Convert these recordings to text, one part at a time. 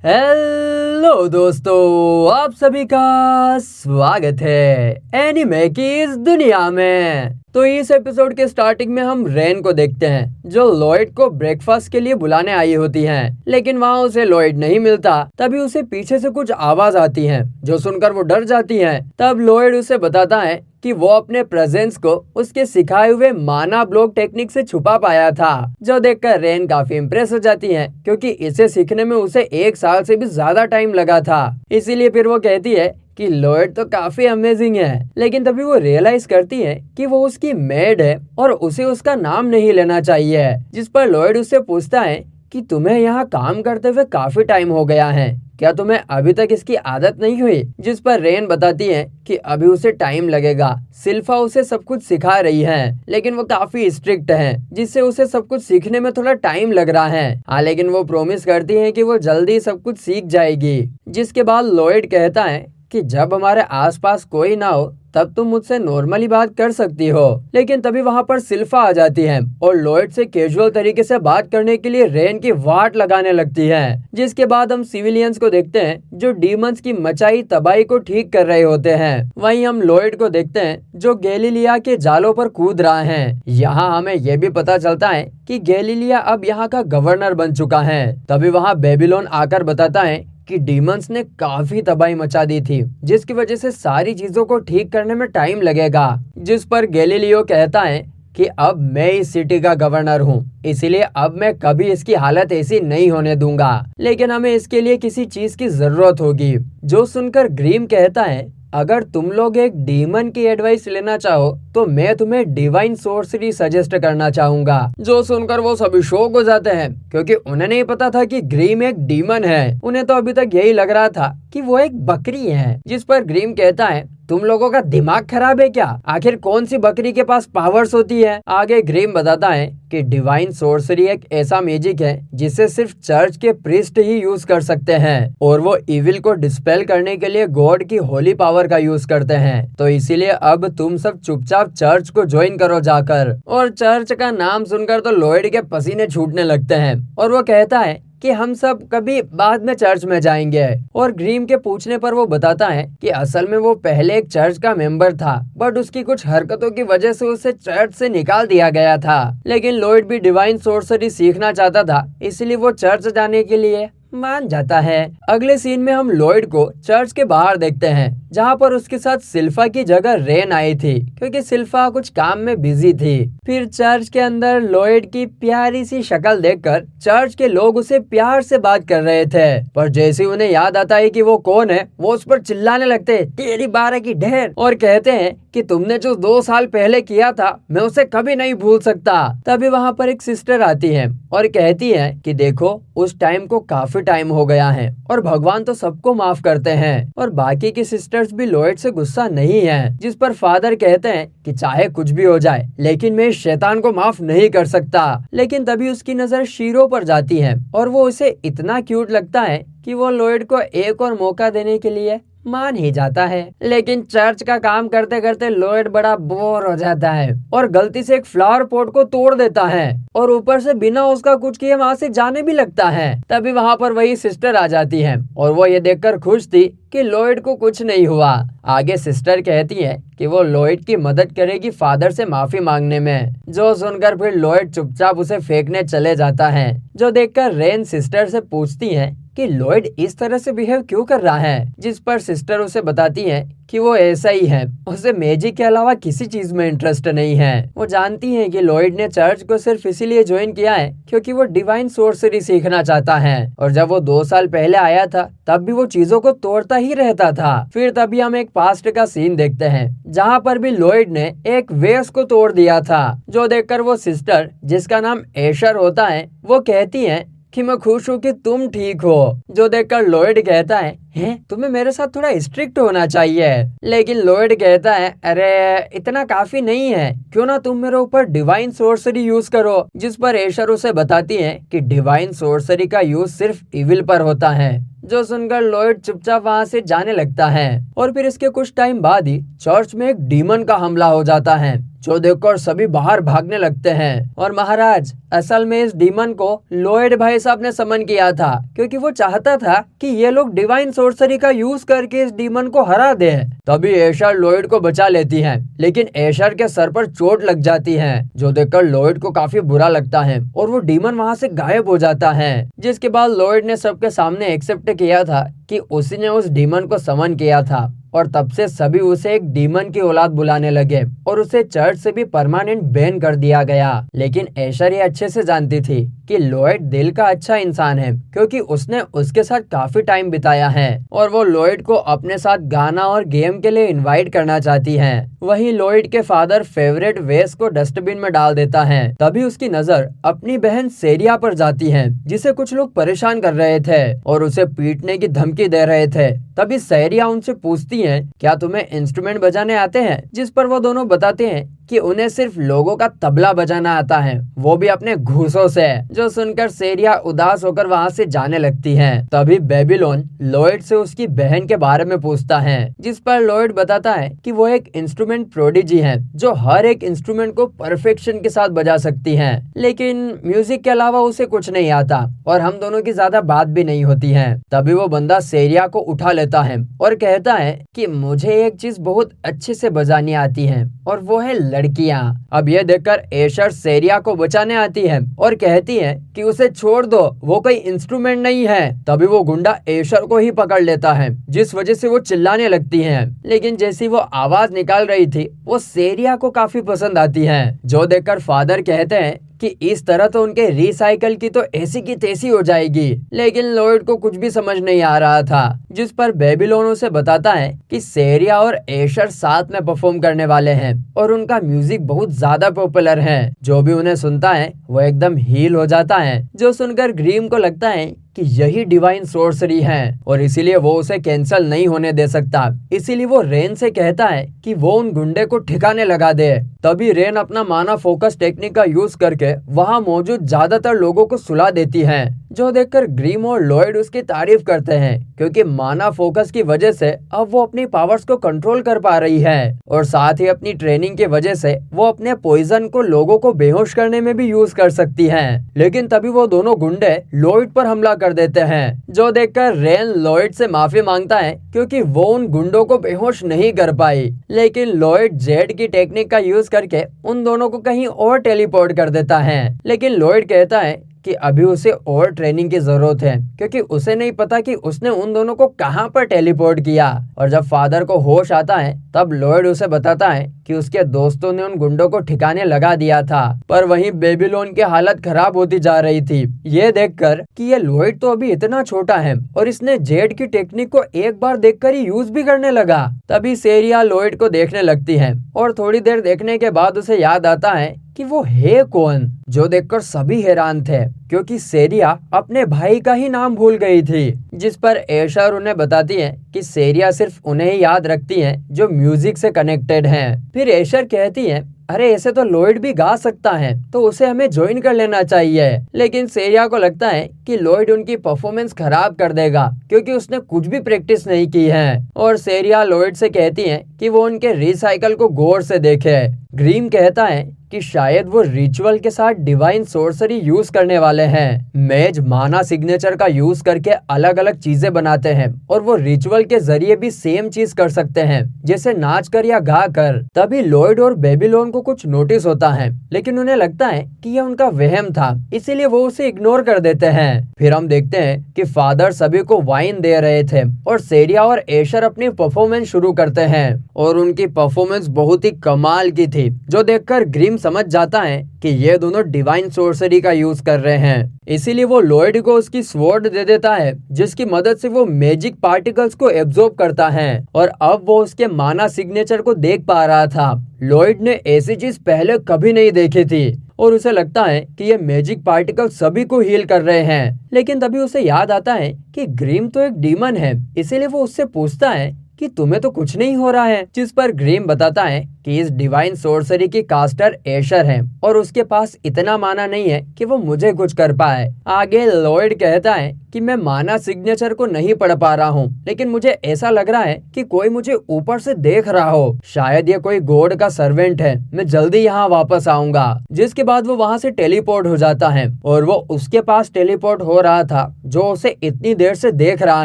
Hello दोस्तों, आप सभी का स्वागत है एनिमे की इस दुनिया में। तो इस एपिसोड के स्टार्टिंग में हम रेन को देखते हैं जो लॉयड को ब्रेकफास्ट के लिए बुलाने आई होती हैं, लेकिन वहाँ उसे लॉयड नहीं मिलता। तभी उसे पीछे से कुछ आवाज आती है जो सुनकर वो डर जाती है। तब लॉयड उसे बताता है कि वो अपने प्रेजेंस को उसके सिखाए हुए माना ब्लॉक टेक्निक से छुपा पाया था, जो देखकर रेन काफी इम्प्रेस हो जाती है क्योंकि इसे सीखने में उसे 1 साल से भी ज्यादा टाइम लगा था। इसीलिए फिर वो कहती है कि लॉयड तो काफी अमेजिंग है, लेकिन तभी वो रियलाइज करती है कि वो उसकी मेड है और उसे उसका नाम नहीं लेना चाहिए। जिस पर लॉयड उससे पूछता है कि तुम्हें यहाँ काम करते हुए काफी टाइम हो गया है, क्या तुम्हें अभी तक इसकी आदत नहीं हुई? जिस पर रेन बताती है कि अभी उसे टाइम लगेगा। सिल्फा उसे सब कुछ सिखा रही है, लेकिन वो काफी स्ट्रिक्ट है, जिससे उसे सब कुछ सीखने में थोड़ा टाइम लग रहा है। हाँ, लेकिन वो प्रॉमिस करती है कि वो जल्दी सब कुछ सीख जाएगी। जिसके बाद लॉयड कहता है कि जब हमारे आसपास कोई ना हो तब तुम मुझसे नॉर्मली बात कर सकती हो। लेकिन तभी वहाँ पर सिल्फा आ जाती है और लॉयड से कैजुअल तरीके से बात करने के लिए रेन की वाट लगाने लगती है। जिसके बाद हम सिविलियंस को देखते हैं जो डीमंस की मचाई तबाही को ठीक कर रहे होते हैं। वहीं हम लॉयड को देखते हैं जो गैलीलिया के जालों पर कूद रहा है। यहाँ हमें यह भी पता चलता है कि गैलीलिया अब यहाँ का गवर्नर बन चुका है। तभी वहाँ बेबीलोन आकर बताता है कि डीमंस ने काफी तबाही मचा दी थी, जिसकी वजह से सारी चीजों को ठीक करने में टाइम लगेगा। जिस पर गैलीलियो कहता है कि अब मैं इस सिटी का गवर्नर हूँ, इसीलिए अब मैं कभी इसकी हालत ऐसी नहीं होने दूंगा, लेकिन हमें इसके लिए किसी चीज की जरूरत होगी। जो सुनकर ग्रीम कहता है अगर तुम लोग एक डीमन की एडवाइस लेना चाहो तो मैं तुम्हें डिवाइन सोर्सरी सजेस्ट करना चाहूंगा। जो सुनकर वो सभी शॉक हो जाते हैं क्योंकि उन्हें नहीं पता था कि ग्रीम एक डीमन है। उन्हें तो अभी तक यही लग रहा था कि वो एक बकरी है। जिस पर ग्रीम कहता है तुम लोगों का दिमाग खराब है क्या? आखिर कौन सी बकरी के पास पावर्स होती है? आगे ग्रीम बताता है कि डिवाइन सोर्सरी एक ऐसा मैजिक है जिसे सिर्फ चर्च के प्रीस्ट ही यूज कर सकते हैं और वो इविल को डिस्पेल करने के लिए गॉड की होली पावर का यूज करते हैं। तो इसीलिए अब तुम सब चुपचाप चर्च को ज्वाइन करो जाकर। और चर्च का नाम सुनकर तो लॉयड के पसीने छूटने लगते हैं और वो कहता है कि हम सब कभी बाद में चर्च में जाएंगे। और ग्रीम के पूछने पर वो बताता है कि असल में वो पहले एक चर्च का मेंबर था, बट उसकी कुछ हरकतों की वजह से उसे चर्च से निकाल दिया गया था। लेकिन लॉयड भी डिवाइन सोर्सरी सीखना चाहता था, इसलिए वो चर्च जाने के लिए मान जाता है। अगले सीन में हम लॉयड को चर्च के बाहर देखते हैं, जहाँ पर उसके साथ सिल्फा की जगह रेन आई थी क्योंकि सिल्फा कुछ काम में बिजी थी। फिर चर्च के अंदर लॉयड की प्यारी सी शक्ल देखकर चर्च के लोग उसे प्यार से बात कर रहे थे, पर जैसे उन्हें याद आता है कि वो कौन है, वो उस पर चिल्लाने लगते हैं तेरी 12 की ढेर, और कहते हैं कि तुमने जो 2 साल पहले किया था मैं उसे कभी नहीं भूल सकता। तभी वहाँ पर एक सिस्टर आती है और कहती है कि देखो उस टाइम को काफी टाइम हो गया है और भगवान तो सबको माफ करते हैं। और बाकी की सिस्टर्स भी लॉयड से गुस्सा नहीं है। जिस पर फादर कहते हैं कि चाहे कुछ भी हो जाए लेकिन मैं इस शैतान को माफ नहीं कर सकता। लेकिन तभी उसकी नजर शीरो पर जाती है और वो उसे इतना क्यूट लगता है कि वो लॉयड को एक और मौका देने के लिए मान ही जाता है। लेकिन चर्च का काम करते करते लॉयड बड़ा बोर हो जाता है और गलती से एक फ्लावर पॉट को तोड़ देता है और ऊपर से बिना उसका कुछ किए वहाँ से जाने भी लगता है। तभी वहाँ पर वही सिस्टर आ जाती है और वो ये देखकर खुश थी कि लॉयड को कुछ नहीं हुआ। आगे सिस्टर कहती है कि वो लॉयड की मदद करेगी फादर से माफी मांगने में। जो सुनकर फिर लॉयड चुपचाप उसे फेंकने चले जाता है। जो देखकर रेन सिस्टर से पूछती है कि लॉयड इस तरह से बिहेव क्यों कर रहा है। जिस पर सिस्टर उसे बताती है कि वो ऐसा ही है, उसे मैजिक के अलावा किसी चीज में इंटरेस्ट नहीं है। वो जानती है कि लॉयड ने चर्च को सिर्फ इसीलिए ज्वाइन किया है क्योंकि वो डिवाइन सोर्सरी सीखना चाहता है और जब वो 2 साल पहले आया था तब भी वो चीजों को तोड़ता ही रहता था। फिर तभी हम एक पास्ट का सीन देखते हैं जहाँ पर भी लॉयड ने एक वेस को तोड़ दिया था। जो देखकर वो सिस्टर जिसका नाम एशर होता है वो कहती है कि मैं खुश हूँ कि तुम ठीक हो। जो देखकर लॉयड कहता है तुम्हें मेरे साथ थोड़ा स्ट्रिक्ट होना चाहिए। लेकिन लॉयड कहता है अरे इतना काफी नहीं है, क्यों ना तुम मेरे ऊपर डिवाइन सोर्सरी यूज करो। जिस पर एशर उसे बताती है कि डिवाइन सोर्सरी का यूज सिर्फ इविल पर होता है। जो सुनकर लॉयड चुपचाप वहाँ से जाने लगता है और फिर इसके कुछ टाइम बाद ही चर्च में एक डीमन का हमला हो जाता है जो देखकर सभी बाहर भागने लगते हैं। और महाराज, असल में इस डीमन को लॉयड भाई साहब ने समन किया था, क्योंकि वो चाहता था कि ये लोग डिवाइन सोर्सरी का यूज करके इस डीमन को हरा दे। तभी एशर लॉयड को बचा लेती है, लेकिन एशर के सर पर चोट लग जाती है, जो देखकर लॉयड को काफी बुरा लगता है और वो डीमन वहाँ से गायब हो जाता है। जिसके बाद लॉयड ने सबके सामने एक्सेप्ट किया था कि उसी ने उस डीमन को समन किया था, और तब से सभी उसे एक डीमन की औलाद बुलाने लगे और उसे चर्च से भी परमानेंट बैन कर दिया गया। लेकिन एशर ये अच्छे से जानती थी कि लॉयड दिल का अच्छा इंसान है, क्योंकि उसने उसके साथ काफी टाइम बिताया है और वो लॉयड को अपने साथ गाना और गेम के लिए इनवाइट करना चाहती है। वहीं लॉयड के फादर फेवरेट वेस्ट को डस्टबिन में डाल देता है। तभी उसकी नजर अपनी बहन सेरिया पर जाती है, जिसे कुछ लोग परेशान कर रहे थे और उसे पीटने की धमकी दे रहे थे। तभी सेरिया उनसे पूछती है, क्या तुम्हें इंस्ट्रूमेंट बजाने आते हैं? जिस पर वो दोनों बताते हैं कि उन्हें सिर्फ लोगों का तबला बजाना आता है, वो भी अपने घूसों से। जो सुनकर सेरिया उदास होकर वहाँ से जाने लगती है। तभी बेबीलोन लॉयड से उसकी बहन के बारे में पूछता है, जिस पर लॉयड बताता है कि वो एक इंस्ट्रूमेंट प्रोडिजी है, जो हर एक इंस्ट्रूमेंट को परफेक्शन के साथ बजा सकती है, लेकिन म्यूजिक के अलावा उसे कुछ नहीं आता और हम दोनों की ज्यादा बात भी नहीं होती है। तभी वो बंदा सेरिया को उठा लेता है और कहता है कि मुझे एक चीज बहुत अच्छे से बजानी आती है, और वो है लड़कियां। अब ये देखकर एशर सेरिया को बचाने आती है और कहती है कि उसे छोड़ दो, वो कोई इंस्ट्रूमेंट नहीं है। तभी वो गुंडा एशर को ही पकड़ लेता है, जिस वजह से वो चिल्लाने लगती है। लेकिन जैसी वो आवाज निकाल रही थी, वो सेरिया को काफी पसंद आती है, जो देखकर फादर कहते हैं कि इस तरह तो उनके रिसाइकल की तो ऐसी की तैसी हो जाएगी। लेकिन लॉयड को कुछ भी समझ नहीं आ रहा था, जिस पर बेबीलोन उसे बताता है कि सेरिया और एशर साथ में परफॉर्म करने वाले हैं और उनका म्यूजिक बहुत ज्यादा पॉपुलर है। जो भी उन्हें सुनता है वो एकदम हील हो जाता है, जो सुनकर ग्रीम को लगता है कि यही डिवाइन सोर्सरी है और इसीलिए वो उसे कैंसिल नहीं होने दे सकता। इसीलिए वो रेन से कहता है कि वो उन गुंडे को ठिकाने लगा दे। तभी रेन अपना माना फोकस टेक्निक का यूज करके वहां मौजूद ज्यादातर लोगों को सुला देती है, जो देखकर ग्रीम और लॉयड उसकी तारीफ करते हैं, क्योंकि माना फोकस की वजह से अब वो अपनी पावर्स को कंट्रोल कर पा रही है और साथ ही अपनी ट्रेनिंग की वजह से वो अपने पॉइजन को लोगों को बेहोश करने में भी यूज कर सकती है। लेकिन तभी वो दोनों गुंडे लॉयड पर हमला कर देते हैं, जो देखकर रेन लॉयड से माफी मांगता है, क्योंकि वो उन गुंडों को बेहोश नहीं कर पाई। लेकिन लॉयड जेड की टेक्निक का यूज करके उन दोनों को कहीं और टेलीपोर्ट कर देता है। लेकिन लॉयड कहता है कि अभी उसे और ट्रेनिंग की जरूरत है, क्योंकि उसे नहीं पता कि उसने उन दोनों को कहां पर टेलीपोर्ट किया। और जब फादर को होश आता है, तब लॉयड उसे बताता है कि उसके दोस्तों ने उन गुंडों को ठिकाने लगा दिया था। पर वहीं बेबीलोन की हालत खराब होती जा रही थी, ये देखकर कि ये लॉयड तो अभी इतना छोटा है और इसने जेड की टेक्निक को एक बार देखकर ही यूज भी करने लगा। तभी सेरिया लॉयड को देखने लगती है और थोड़ी देर देखने के बाद उसे याद आता है कि वो है कौन, जो देखकर सभी हैरान थे, क्योंकि सेरिया अपने भाई का ही नाम भूल गई थी। जिस पर एशर उन्हें बताती है कि सेरिया सिर्फ उन्हें ही याद रखती है जो म्यूजिक से कनेक्टेड हैं। फिर एशर कहती है, अरे ऐसे तो लॉयड भी गा सकता है, तो उसे हमें ज्वाइन कर लेना चाहिए। लेकिन सेरिया को लगता है कि लॉयड उनकी परफॉर्मेंस खराब कर देगा, क्योंकि उसने कुछ भी प्रैक्टिस नहीं की है। और सेरिया लॉयड से कहती है कि वो उनके रिसाइकल को गौर से देखे। ग्रीम कहता है कि शायद वो रिचुअल के साथ डिवाइन सोर्सरी यूज करने वाले हैं। मेज माना सिग्नेचर का यूज करके अलग अलग चीजें बनाते हैं और वो रिचुअल के जरिए भी सेम चीज कर सकते हैं, जैसे नाच कर या गा कर। तभी लॉयड और बेबीलोन को कुछ नोटिस होता है, लेकिन उन्हें लगता है कि यह उनका वहम था, इसीलिए वो उसे इग्नोर कर देते हैं। फिर हम देखते हैं कि फादर सभी को वाइन दे रहे थे और सेरिया और एशर अपनी परफॉर्मेंस शुरू करते हैं और उनकी परफॉर्मेंस बहुत ही कमाल की थी, जो देखकर ग्रीम समझ जाता है कि ये दोनों डिवाइन सोर्सरी का यूज कर रहे हैं। इसीलिए वो लॉयड को उसकी स्वॉर्ड दे देता है, जिसकी मदद से वो मैजिक पार्टिकल्स को एब्जॉर्ब करता है और अब वो उसके माना सिग्नेचर को देख पा रहा था। लॉयड ने ऐसी चीज पहले कभी नहीं देखी थी और उसे लगता है कि ये मैजिक पार्टिकल सभी को हील कर रहे हैं। लेकिन तभी उसे याद आता है कि ग्रीम तो एक डीमन है, इसीलिए वो उससे पूछता है कि तुम्हें तो कुछ नहीं हो रहा है, जिस पर ग्रीम बताता है कि इस डिवाइन सोर्सरी की कास्टर एशर है और उसके पास इतना माना नहीं है कि वो मुझे कुछ कर पाए। आगे लॉयड कहता है कि मैं माना सिग्नेचर को नहीं पढ़ पा रहा हूँ, लेकिन मुझे ऐसा लग रहा है कि कोई मुझे ऊपर से देख रहा हो, शायद ये कोई गॉड का सर्वेंट है, मैं जल्दी यहाँ वापस आऊंगा। जिसके बाद वो वहाँ से टेलीपोर्ट हो जाता है और वो उसके पास टेलीपोर्ट हो रहा था जो उसे इतनी देर से देख रहा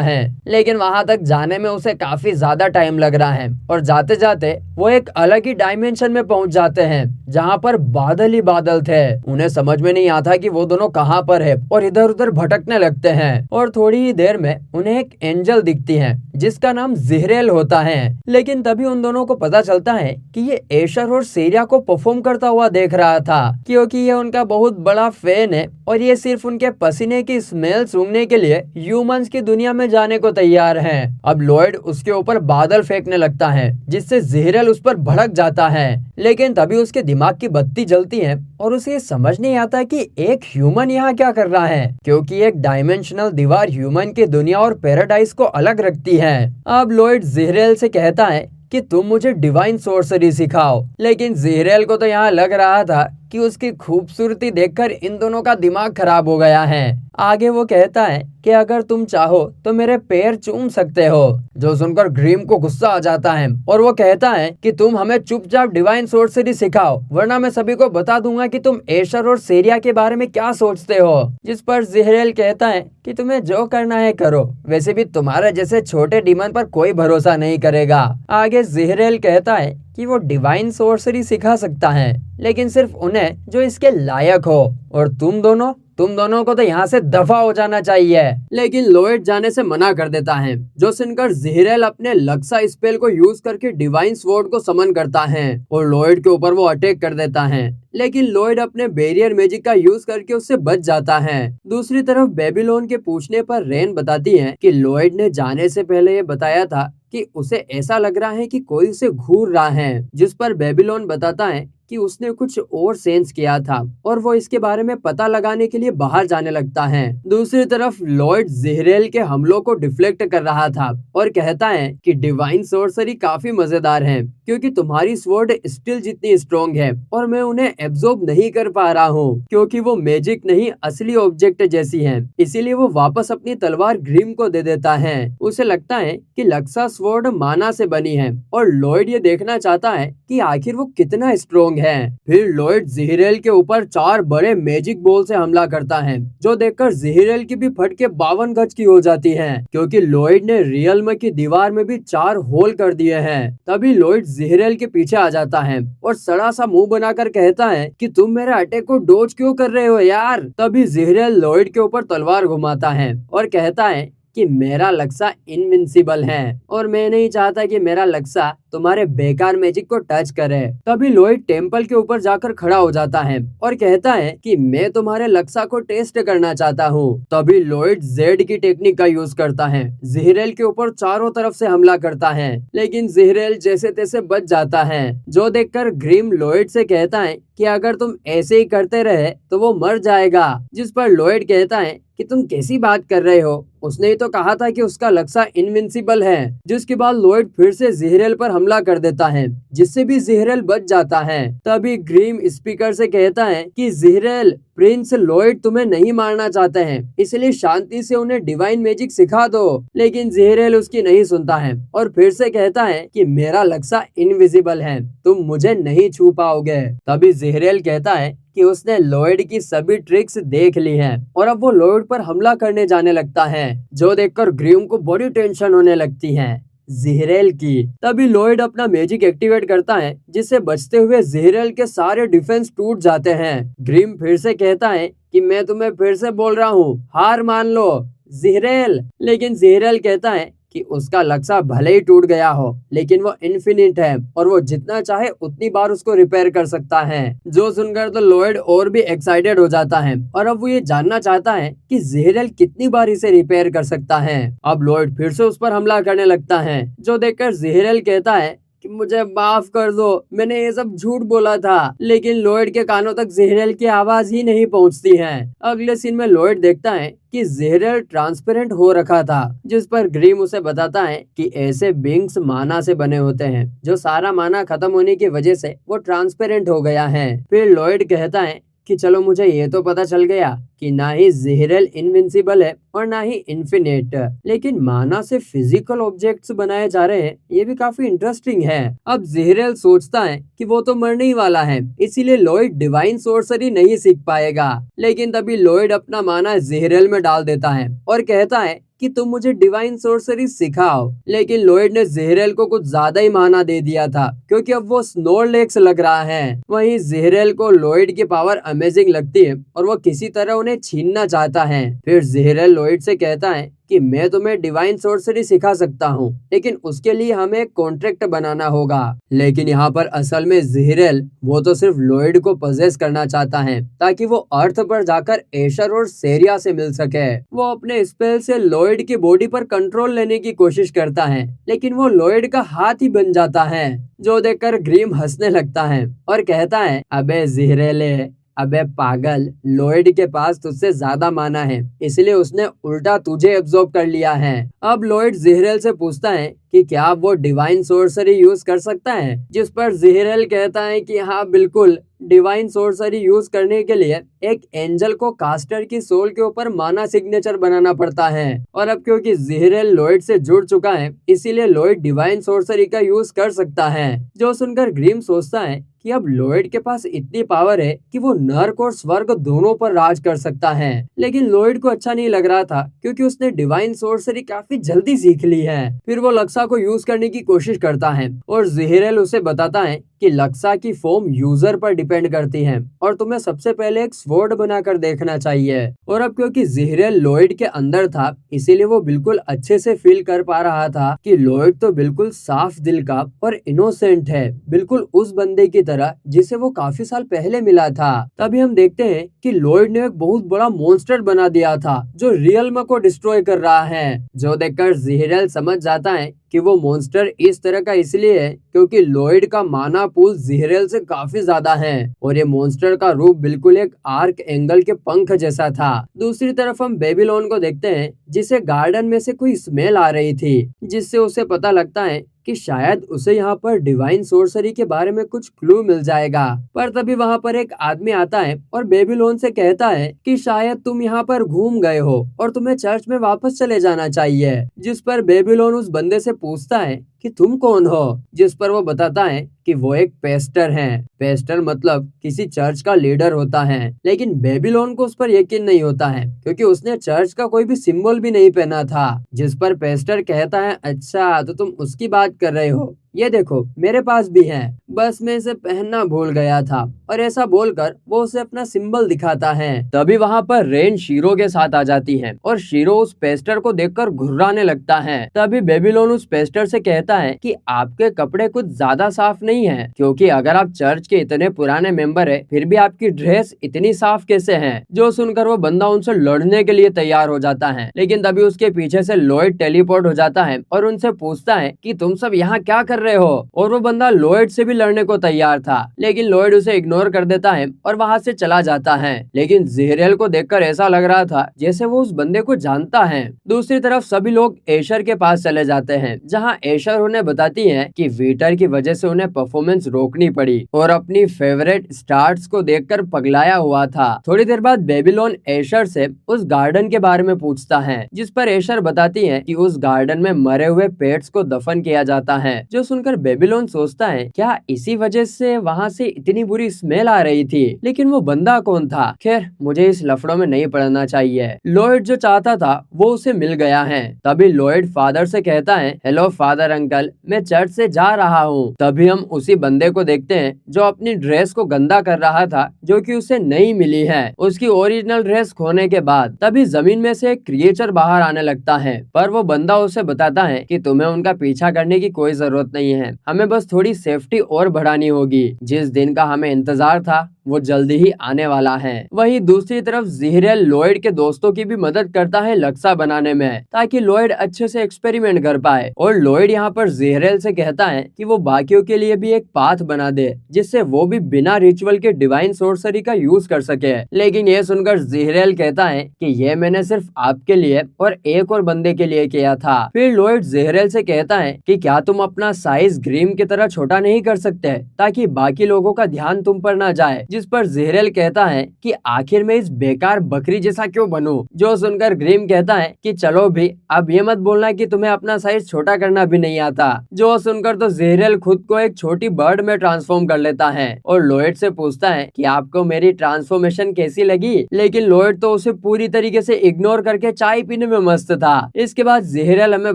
है, लेकिन वहां तक जाने में उसे काफी ज्यादा टाइम लग रहा है और जाते जाते वो एक अलग ही डायमेंशन में पहुंच जाते हैं जहाँ पर बादल ही बादल थे। उन्हें समझ में नहीं आता कि वो दोनों कहाँ पर है और इधर उधर भटकने लगते हैं और थोड़ी ही देर में उन्हें एक एंजल दिखती है जिसका नाम जिहरेल होता है। लेकिन तभी उन दोनों को पता चलता है कि ये एशर और सीरिया को परफॉर्म करता हुआ देख रहा था, क्योंकि ये उनका बहुत बड़ा फैन है और ये सिर्फ उनके पसीने की स्मेल सूंघने के लिए ह्यूमंस की दुनिया में जाने को तैयार है। अब लॉयड उसके ऊपर बादल फेंकने लगता है जिससे जिहरेल उस पर भड़क जाता है, लेकिन तभी उसके दिमाग की बत्ती जलती है और उसे समझ नहीं आता कि एक ह्यूमन यहाँ क्या कर रहा है, क्योंकि एक डायमेंशनल दीवार ह्यूमन की दुनिया और पैराडाइज को अलग रखती है। अब लॉयड जिहरेल से कहता है कि तुम मुझे डिवाइन सोर्सरी सिखाओ, लेकिन जिहरेल को तो यहाँ लग रहा था कि उसकी खूबसूरती देखकर इन दोनों का दिमाग खराब हो गया है। आगे वो कहता है कि अगर तुम चाहो तो मेरे पैर चूम सकते हो, जो सुनकर ग्रीम को गुस्सा आ जाता है और वो कहता है कि तुम हमें चुपचाप डिवाइन सोर्सरी सिखाओ, वरना मैं सभी को बता दूंगा कि तुम एशर और सीरिया के बारे में क्या सोचते हो। जिस पर जिहरेल कहता है कि तुम्हें जो करना है करो, वैसे भी तुम्हारे जैसे छोटे डीमन पर कोई भरोसा नहीं करेगा। आगे जिहरेल कहता है कि वो डिवाइन सोर्सरी सिखा सकता है, लेकिन सिर्फ उन्हें जो इसके लायक हो, और तुम दोनों को तो यहाँ से दफा हो जाना चाहिए। लेकिन लॉयड जाने से मना कर देता है, जो सुनकर जिहरेल अपने लक्सा स्पेल को यूज करके डिवाइन स्वॉर्ड को समन करता है और लॉयड के ऊपर वो अटैक कर देता है, लेकिन लॉयड अपने बैरियर मैजिक का यूज करके उससे बच जाता है। दूसरी तरफ बेबीलोन के पूछने पर रेन बताती है कि लॉयड ने जाने से पहले ये बताया था कि उसे ऐसा लग रहा है कि कोई उसे घूर रहा है, जिस पर बेबीलोन बताता है कि उसने कुछ और सेंस किया था और वो इसके बारे में पता लगाने के लिए बाहर जाने लगता है। दूसरी तरफ लॉयड जिहरेल के हमलों को डिफ्लेक्ट कर रहा था और कहता है कि डिवाइन सोर्सरी काफी मजेदार है, क्योंकि तुम्हारी स्वॉर्ड स्टील जितनी स्ट्रॉन्ग है और मैं उन्हें एब्जॉर्ब नहीं कर पा रहा हूँ, क्योंकि वो मैजिक नहीं असली ऑब्जेक्ट जैसी है। इसीलिए वो वापस अपनी तलवार ग्रीम को दे देता है। उसे लगता है कि लक्सा स्वॉर्ड माना से बनी है और लॉयड ये देखना चाहता है कि आखिर वो कितना स्ट्रॉन्ग है। फिर लॉयड जिहरेल के ऊपर 4 बड़े मैजिक बॉल से हमला करता है, जो देखकर जिहरेल की भी फट के 52 गज की हो जाती है, क्योंकि लॉयड ने रियल्म की दीवार में भी 4 होल कर दिए हैं। तभी लॉयड जिहरेल के पीछे आ जाता है और सड़ा सा मुंह बनाकर कहता है कि तुम मेरे अटैक को डोज क्यों कर रहे हो यार। तभी जिहरेल लॉयड के ऊपर तलवार घुमाता है और कहता है कि मेरा लक्सा इनविंसिबल है और मैं नहीं चाहता कि मेरा लक्सा तुम्हारे बेकार मैजिक को टच करे। तभी लॉयड टेम्पल के ऊपर जाकर खड़ा हो जाता है और कहता है कि मैं तुम्हारे लक्सा को टेस्ट करना चाहता हूँ। तभी लॉयड जेड की टेक्निक का यूज करता है, जिहरेल के ऊपर चारों तरफ से हमला करता है, लेकिन जिहरेल जैसे तैसे बच जाता है, जो देखकर ग्रीम लॉयड से कहता है कि अगर तुम ऐसे ही करते रहे तो वो मर जाएगा। जिस पर लॉयड कहता है कि तुम कैसी बात कर रहे हो, उसने ही तो कहा था कि उसका लक्सा इनविंसिबल है। जिसके बाद लॉयड फिर से जिहरेल पर हमला कर देता है, जिससे भी जिहरेल बच जाता है। तभी ग्रीम स्पीकर से कहता है कि जिहरेल, प्रिंस लॉयड तुम्हें नहीं मारना चाहते हैं, इसलिए शांति से उन्हें डिवाइन मैजिक सिखा दो। लेकिन जिहरेल उसकी नहीं सुनता है और फिर से कहता है कि मेरा लक्सा इनविजिबल है, तुम मुझे नहीं छू पाओगे। तभी जिहरेल कहता है कि उसने लॉयड की सभी ट्रिक्स देख ली हैं और अब वो लॉयड पर हमला करने जाने लगता है, जो देखकर ग्रीम को बड़ी टेंशन होने लगती है जिहरेल की। तभी लॉयड अपना मैजिक एक्टिवेट करता है, जिससे बचते हुए जिहरेल के सारे डिफेंस टूट जाते हैं। ग्रीम फिर से कहता है कि मैं तुम्हें फिर से बोल रहा हूँ, हार मान लो जिहरेल। लेकिन जिहरेल कहता है कि उसका लक्सा भले ही टूट गया हो, लेकिन वो इन्फिनिट है और वो जितना चाहे उतनी बार उसको रिपेयर कर सकता है। जो सुनकर तो लॉयड और भी एक्साइटेड हो जाता है और अब वो ये जानना चाहता है कि जिहरेल कितनी बार इसे रिपेयर कर सकता है। अब लॉयड फिर से उस पर हमला करने लगता है, जो देखकर जिहरेल कहता है कि मुझे माफ कर दो, मैंने ये सब झूठ बोला था। लेकिन लॉयड के कानों तक ज़ेहरेल की आवाज ही नहीं पहुंचती है। अगले सीन में लॉयड देखता है कि ज़ेहरेल ट्रांसपेरेंट हो रखा था, जिस पर ग्रिम उसे बताता है कि ऐसे बिंग्स माना से बने होते हैं, जो सारा माना खत्म होने की वजह से वो ट्रांसपेरेंट हो गया है। फिर लॉयड कहता है कि चलो मुझे ये तो पता चल गया कि ना ही ज़ेहरेल इनविंसिबल है और ना ही इन्फिनिट, लेकिन माना से फिजिकल ऑब्जेक्ट्स बनाए जा रहे हैं, ये भी काफी इंटरेस्टिंग है। अब ज़ेहरेल सोचता है कि वो तो मरने ही वाला है, इसीलिए लॉयड डिवाइन सोर्सरी नहीं सीख पाएगा। लेकिन तभी लॉयड अपना माना ज़ेहरेल में डाल देता है और कहता है कि तुम मुझे डिवाइन सोर्सरी सिखाओ। लेकिन लॉयड ने ज़ेहरेल को कुछ ज्यादा ही माना दे दिया था, क्योंकि अब वो स्नोरलेक्स लग रहा है। वहीं ज़ेहरेल को लॉयड की पावर अमेजिंग लगती है और वो किसी तरह उन्हें छीनना चाहता है। फिर ज़ेहरेल लॉयड से कहता है कि मैं तुम्हें डिवाइन सोर्सरी सिखा सकता हूँ, लेकिन उसके लिए हमें एक कॉन्ट्रैक्ट बनाना होगा। लेकिन यहाँ पर असल में ज़ेहरेल वो तो सिर्फ लॉयड को पजेस करना चाहता है, ताकि वो अर्थ पर जाकर एशर और सेरिया से मिल सके। वो अपने स्पेल से लॉयड की बॉडी पर कंट्रोल लेने की कोशिश करता है, लेकिन वो लॉयड का हाथ ही बन जाता है, जो देखकर ग्रिम हंसने लगता है और कहता है, अबे ज़ेहरेले, अबे पागल, लॉयड के पास तुझसे ज्यादा माना है, इसलिए उसने उल्टा तुझे एब्जॉर्ब कर लिया है। अब लॉयड ज़ेहरेल से पूछता है कि क्या वो डिवाइन सोर्सरी यूज कर सकता है, जिस पर ज़ेहरेल कहता है कि हाँ बिल्कुल, डिवाइन सोर्सरी यूज करने के लिए एक एंजल को कास्टर की सोल के ऊपर माना सिग्नेचर बनाना पड़ता है। और अब क्योंकि ज़ेहरेल लॉयड से जुड़ चुका है, इसीलिए लॉयड डिवाइन सोर्सरी का यूज कर सकता है। जो सुनकर ग्रिम सोचता है कि अब लॉयड के पास इतनी पावर है कि वो नर्क और स्वर्ग दोनों पर राज कर सकता है। लेकिन लॉयड को अच्छा नहीं लग रहा था, क्योंकि उसने डिवाइन सोर्सरी काफी जल्दी सीख ली है। फिर वो लक्सा को यूज करने की कोशिश करता है और ज़ेहरेल उसे बताता है कि लक्सा की फॉर्म यूजर पर डिपेंड करती है और तुम्हें सबसे पहले एक स्वॉर्ड बनाकर देखना चाहिए। और अब क्योंकि ज़ेहरेल लॉयड के अंदर था, इसीलिए वो बिल्कुल अच्छे से फील कर पा रहा था कि लॉयड तो बिल्कुल साफ दिल का और इनोसेंट है, बिल्कुल उस बंदे की तरह जिसे वो काफी साल पहले मिला था। तभी हम देखते हैं कि लॉयड ने एक बहुत बड़ा मॉन्स्टर बना दिया था, जो रियल्म को डिस्ट्रॉय कर रहा है। जो देखकर ज़ेहरेल समझ जाता है कि वो मॉन्स्टर इस तरह का इसलिए है क्योंकि लॉयड का माना पूल ज़ेहरेल से काफी ज्यादा है और ये मॉन्स्टर का रूप बिल्कुल एक आर्क एंगल के पंख जैसा था। दूसरी तरफ हम बेबीलोन को देखते हैं, जिसे गार्डन में से कोई स्मेल आ रही थी, जिससे उसे पता लगता है कि शायद उसे यहाँ पर डिवाइन सोर्सरी के बारे में कुछ क्लू मिल जाएगा। पर तभी वहाँ पर एक आदमी आता है और बेबीलोन से कहता है कि शायद तुम यहाँ पर घूम गए हो और तुम्हें चर्च में वापस चले जाना चाहिए। जिस पर बेबीलोन उस बंदे से पूछता है कि तुम कौन हो, जिस पर वो बताता है कि वो एक पेस्टर हैं। पेस्टर मतलब किसी चर्च का लीडर होता है। लेकिन बेबीलोन को उस पर यकीन नहीं होता है, क्योंकि उसने चर्च का कोई भी सिंबल भी नहीं पहना था। जिस पर पेस्टर कहता है, अच्छा तो तुम उसकी बात कर रहे हो, ये देखो मेरे पास भी है, बस मैं इसे पहनना भूल गया था। और ऐसा बोलकर वो उसे अपना सिंबल दिखाता है। तभी वहाँ पर रेन शीरो के साथ आ जाती है और शीरो उस पेस्टर को देखकर घुर्राने लगता है। तभी बेबीलोन उस पेस्टर से कहता है कि आपके कपड़े कुछ ज्यादा साफ नहीं है, क्योंकि अगर आप चर्च के इतने पुराने मेंबर है, फिर भी आपकी ड्रेस इतनी साफ कैसे है। जो सुनकर वो बंदा उनसे लड़ने के लिए तैयार हो जाता है। लेकिन तभी उसके पीछे से लॉयड टेलीपोर्ट हो जाता है और उनसे पूछता है कि तुम सब यहाँ क्या कर रहे हो। और वो बंदा लॉयड से भी लड़ने को तैयार था, लेकिन लॉयड उसे इग्नोर कर देता है और वहाँ से चला जाता है। लेकिन ज़ेहरेल को देखकर ऐसा लग रहा था जैसे वो उस बंदे को जानता है। दूसरी तरफ सभी लोग एशर के पास चले जाते हैं, जहाँ एशर उन्हें बताती है कि वीटर की वजह से उन्हें परफॉर्मेंस रोकनी पड़ी और अपनी फेवरेट स्टार्स को देखकर पगलाया हुआ था। थोड़ी देर बाद बेबीलोन एशर से उस गार्डन के बारे में पूछता है, जिस पर एशर बताती है कि उस गार्डन में मरे हुए पेट्स को दफन किया जाता है। जो सुनकर बेबीलोन सोचता है, क्या इसी वजह से वहाँ से इतनी बुरी स्मेल आ रही थी। लेकिन वो बंदा कौन था? खैर, मुझे इस लफड़ों में नहीं पड़ना चाहिए। लॉयड जो चाहता था वो उसे मिल गया है। तभी लॉयड फादर से कहता है, हेलो फादर अंकल, मैं चर्च से जा रहा हूँ। तभी हम उसी बंदे को देखते हैं जो अपनी ड्रेस को गंदा कर रहा था, जो कि उसे नहीं मिली है उसकी ओरिजिनल ड्रेस खोने के बाद। तभी जमीन में से एक क्रिएचर बाहर आने लगता है, पर वो बंदा उसे बताता है कि तुम्हें उनका पीछा करने की कोई जरूरत नहीं है, हमें बस थोड़ी सेफ्टी और बढ़ानी होगी। जिस दिन का हमें इंतजार था वो जल्दी ही आने वाला है। वहीं दूसरी तरफ ज़ीरेल लॉयड के दोस्तों की भी मदद करता है लक्सा बनाने में, ताकि लॉयड अच्छे से एक्सपेरिमेंट कर पाए। और लॉयड यहाँ पर ज़ीरेल से कहता है कि वो बाकियों के लिए भी एक पाथ बना दे, जिससे वो भी बिना रिचुअल के डिवाइन सोर्सरी का यूज कर सके। लेकिन ये सुनकर ज़ीरेल कहता है कि ये मैंने सिर्फ आपके लिए और एक और बंदे के लिए किया था। फिर लॉयड ज़ीरेल से कहता है कि क्या तुम अपना साइज ग्रीम की तरह छोटा नहीं कर सकते, ताकि बाकी लोगों का ध्यान तुम पर न जाए। जिस पर ज़ीरेल कहता है कि आखिर में इस बेकार बकरी जैसा क्यों बनूं। जो सुनकर ग्रीम कहता है कि चलो भी, अब ये मत बोलना कि तुम्हें अपना साइज छोटा करना भी नहीं आता। जो सुनकर तो ज़ीरेल खुद को एक छोटी बर्ड में ट्रांसफॉर्म कर लेता है और लॉयड से पूछता है कि आपको मेरी ट्रांसफॉर्मेशन कैसी लगी। लेकिन लॉयड तो उसे पूरी तरीके से इग्नोर करके चाय पीने में मस्त था। इसके बाद ज़ीरेल हमें